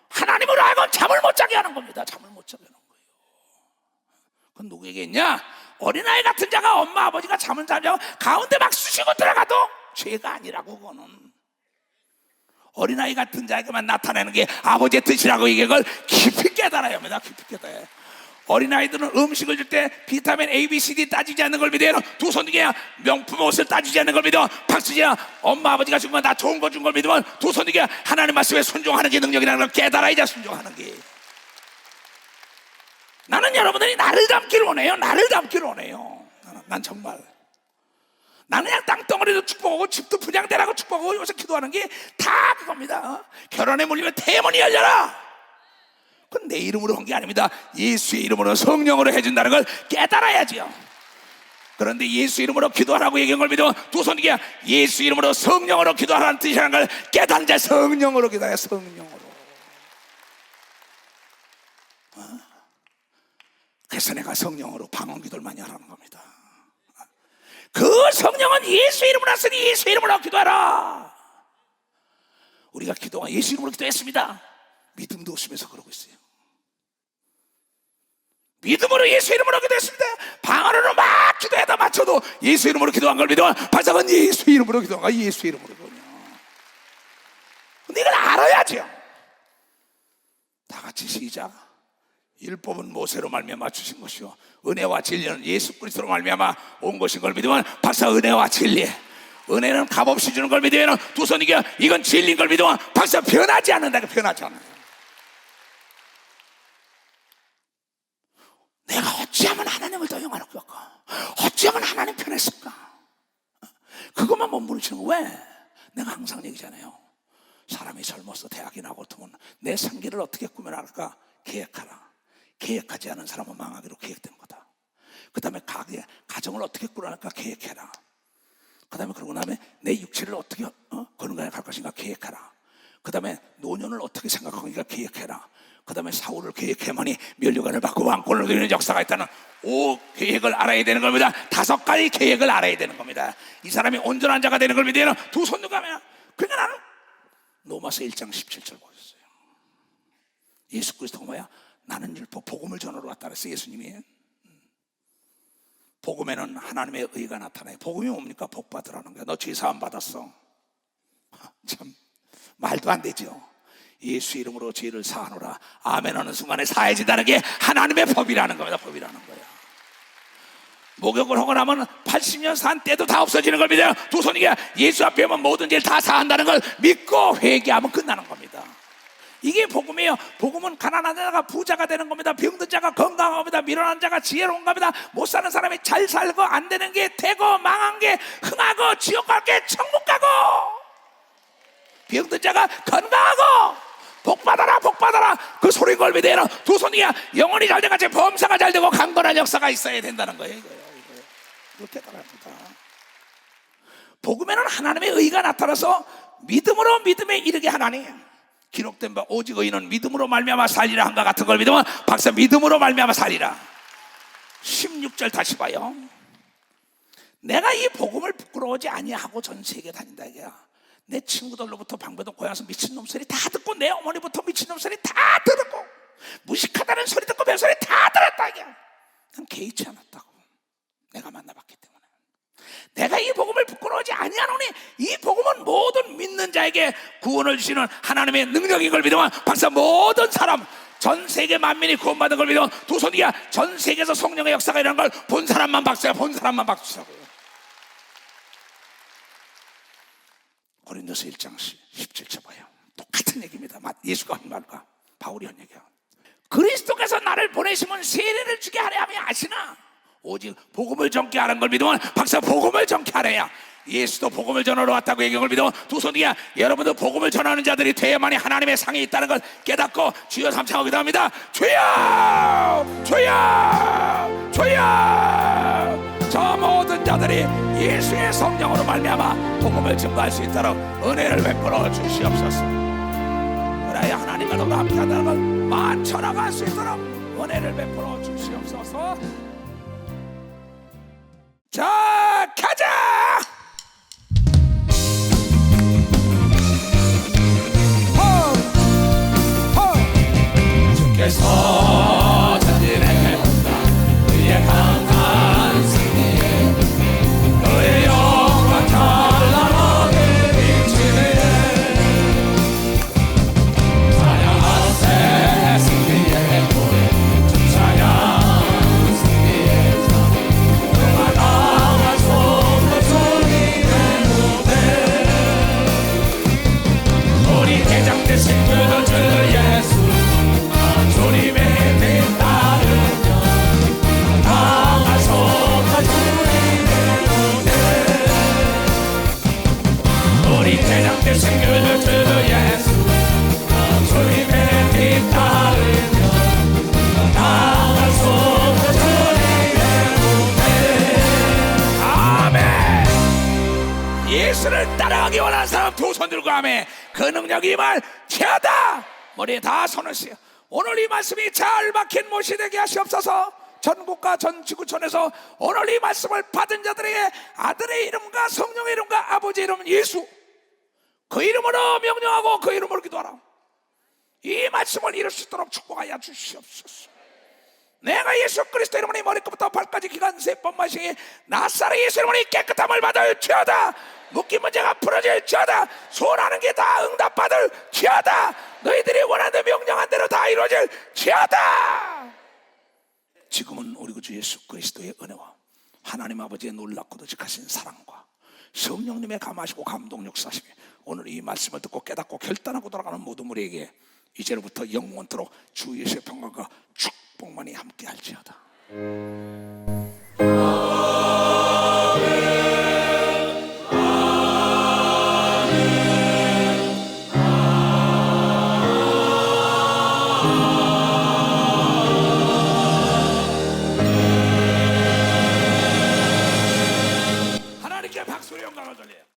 하나님으로 하여금 잠을 못 자게 하는 겁니다. 잠을 못 자게 하는 거예요. 그건 누구에게 있냐? 어린아이 같은 자가 엄마 아버지가 잠을 자려고 가운데 막 쑤시고 들어가도 죄가 아니라고. 그거는 어린아이 같은 자에게만 나타내는 게 아버지의 뜻이라고 이걸 깊이 깨달아야 합니다. 깊이 깨달아야. 어린아이들은 음식을 줄 때 비타민 A, B, C, D 따지지 않는 걸 믿어요. 두 손이야 명품 옷을 따지지 않는 걸 믿어. 박수지야 엄마 아버지가 주면 나 좋은 거 준 걸 믿으면 두 손이야 하나님 말씀에 순종하는 게 능력이라는 걸 깨달아야지 순종하는 게. 나는 여러분들이 나를 닮기를 원해요. 나를 닮기를 원해요. 난 정말 나는 그냥 땅덩어리도 축복하고 집도 분양되라고 축복하고 요새 기도하는 게 다 그겁니다. 결혼에 물리면 대문이 열려라. 그건 내 이름으로 한 게 아닙니다. 예수의 이름으로 성령으로 해준다는 걸 깨달아야지요. 그런데 예수 이름으로 기도하라고 얘기한 걸 믿으면 두 손이야 예수 이름으로 성령으로 기도하라는 뜻이라는 걸 깨달은 자 성령으로 기도해. 성령으로. 그래서 내가 성령으로 방언 기도를 많이 하라는 겁니다. 그 성령은 예수 이름으로 왔으니 예수 이름으로 기도하라. 우리가 기도가 예수 이름으로 기도했습니다. 믿음도 없으면서 그러고 있어요. 믿음으로 예수 이름으로 기도했습니다. 방언으로 막 기도해다 맞춰도 예수 이름으로 기도한 걸 믿으면 발상은 예수 이름으로 기도한 거야. 예수 이름으로. 근데 이걸 알아야죠. 다 같이 시작. 율법은 모세로 말미암아 주신 것이요 은혜와 진리는 예수 그리스도로 말미암아 온 것인 걸 믿으면 박사 은혜와 진리. 은혜는 값없이 주는 걸 믿으면 두 손 이겨 이건 진리인 걸 믿으면 박사 변하지 않는다. 변하지 않아요. 내가 어찌하면 하나님을 더 영화롭게 할까? 어찌하면 하나님 편했을까? 그것만 못 부르치는 거. 왜? 내가 항상 얘기잖아요. 사람이 젊어서 대학이나 같으면 내 생기를 어떻게 꾸며나갈까 계획하라. 계획하지 않은 사람은 망하기로 계획된 거다. 그 다음에 가정을 어떻게 꾸려나갈까 계획해라. 그 다음에 그러고 나면 내 육체를 어떻게 건강에 갈 것인가 계획하라. 그 다음에 노년을 어떻게 생각하는가 계획해라. 그 다음에 사후를 계획해야만이 면류관을 받고 왕권을 누리는 역사가 있다는 5 계획을 알아야 되는 겁니다. 5가지 계획을 알아야 되는 겁니다. 이 사람이 온전한 자가 되는 걸 믿으면 두 손 들고 가면 그러니까 나는 로마서 1장 17절 보셨어요. 예수 그리스도가 뭐야? 나는 율법 복음을 전하러 왔다 그랬어요. 예수님이. 복음에는 하나님의 의가 나타나요. 복음이 뭡니까? 복 받으라는 거야. 너 죄사함 받았어. 참 말도 안 되죠. 예수 이름으로 죄를 사하노라. 아멘 하는 순간에 사해진다는 게 하나님의 법이라는 겁니다. 법이라는 거야. 목욕을 하고 나면 80년 산 때도 다 없어지는 걸 믿어요. 두 손이 예수 앞에 오면 모든 죄를 다 사한다는 걸 믿고 회개하면 끝나는 겁니다. 이게 복음이에요. 복음은 가난한 자가 부자가 되는 겁니다. 병든 자가 건강한 겁니다. 미련한 자가 지혜로운 겁니다. 못 사는 사람이 잘 살고 안 되는 게 되고 망한 게 흥하고 지옥 갈 게 천국 가고 병든 자가 건강하고 복 받아라 복 받아라 그 소리인 걸 믿어요. 두 손이야 영혼이 잘 돼같이 범사가 잘 되고 강건한 역사가 있어야 된다는 거예요. 이렇게 따라합니다. 복음에는 하나님의 의가 나타나서 믿음으로 믿음에 이르게 하나니 기록된 바 오직 의인은 믿음으로 말미암아 살리라 한가 같은 걸 믿으면 박사 믿음으로 말미암아 살리라. 16절 다시 봐요. 내가 이 복음을 부끄러워하지 아니하고 전 세계 다닌다 이거야. 내 친구들로부터 방배동 고향에서 미친놈 소리 다 듣고 내 어머니부터 미친놈 소리 다 들었고 무식하다는 소리 듣고 별 소리 다 들었다 이게. 난 개의치 않았다고. 내가 만나봤기 때문에. 내가 이 복음을 부끄러워하지 아니하노니 이 복음은 모든 믿는 자에게 구원을 주시는 하나님의 능력인 걸 믿으면 박사 모든 사람 전 세계 만민이 구원받은 걸 믿으면 두 손이야 전 세계에서 성령의 역사가 일어난 걸 본 사람만 박수야. 본 사람만 박수라고요. 고린도서 1장 17절 봐요. 똑같은 얘기입니다. 예수가 한 말과 바울이 한 얘기야. 그리스도께서 나를 보내시면 세례를 주게 하려 하며 아시나 오직 복음을 전케 하는 걸 믿으면 박사 복음을 전케 하래야. 예수도 복음을 전하러 왔다고 얘기한 걸 믿으면 두 손이야 여러분도 복음을 전하는 자들이 돼야만이 하나님의 상이 있다는 걸 깨닫고 주여 삼창하고 기도합니다. 주여 주여 주여. 저 모든 자들이 예수의 성령으로 말미암아 복음을 증거할 수 있도록 은혜를 베풀어 주시옵소서. 그래야 하나님과 더불어 함께한다는 걸 만천하가 할 수 있도록 은혜를 베풀어 주시옵소서. 자 가자. 주께서 전진해 그의 강한 승리에 그의 영광 찬란하게 비치네. 찬양하세 승리의 노래 찬양 승리의 상 그가 나와 손을 주님의 무대 우리 대장 되신 그 주 예수 주님의 뜻 따르며 나가소서 주님의 무대 우리 대장 되신 그 주 예수 주님의 뜻 따르며 나가소서 주님의 무대. 아멘. 예수를 따라가기 원하는 사람 두 손 들고 아멘. 그 능력이 임할 체하다. 머리에 다 손을 씌워 오늘 이 말씀이 잘 박힌 못이 되게 하시옵소서. 전국과 전 지구촌에서 오늘 이 말씀을 받은 자들에게 아들의 이름과 성령의 이름과 아버지의 이름은 예수, 그 이름으로 명령하고 그 이름으로 기도하라. 이 말씀을 이룰 수 있도록 축복하여 주시옵소서. 내가 예수 그리스도 이름으로 머리끝부터 발까지 기간 세번 마시기 나사렛 예수 이름으로 깨끗함을 받을지어다. 묶인 문제가 풀어질지어다. 소원하는 게 다 응답받을지어다. 너희들이 원하는 명령한 대로 다 이루어질지어다. 지금은 우리 구주 예수 그리스도의 은혜와 하나님 아버지의 놀랍고도 직하신 사랑과 성령님의 감하시고 감동 역사심이 오늘 이 말씀을 듣고 깨닫고 결단하고 돌아가는 모든 우리에게 이제로부터 영원토록 주 예수의 평강과 축복만이 함께 할지어다. 하나님께 박수로 영광을 돌려요.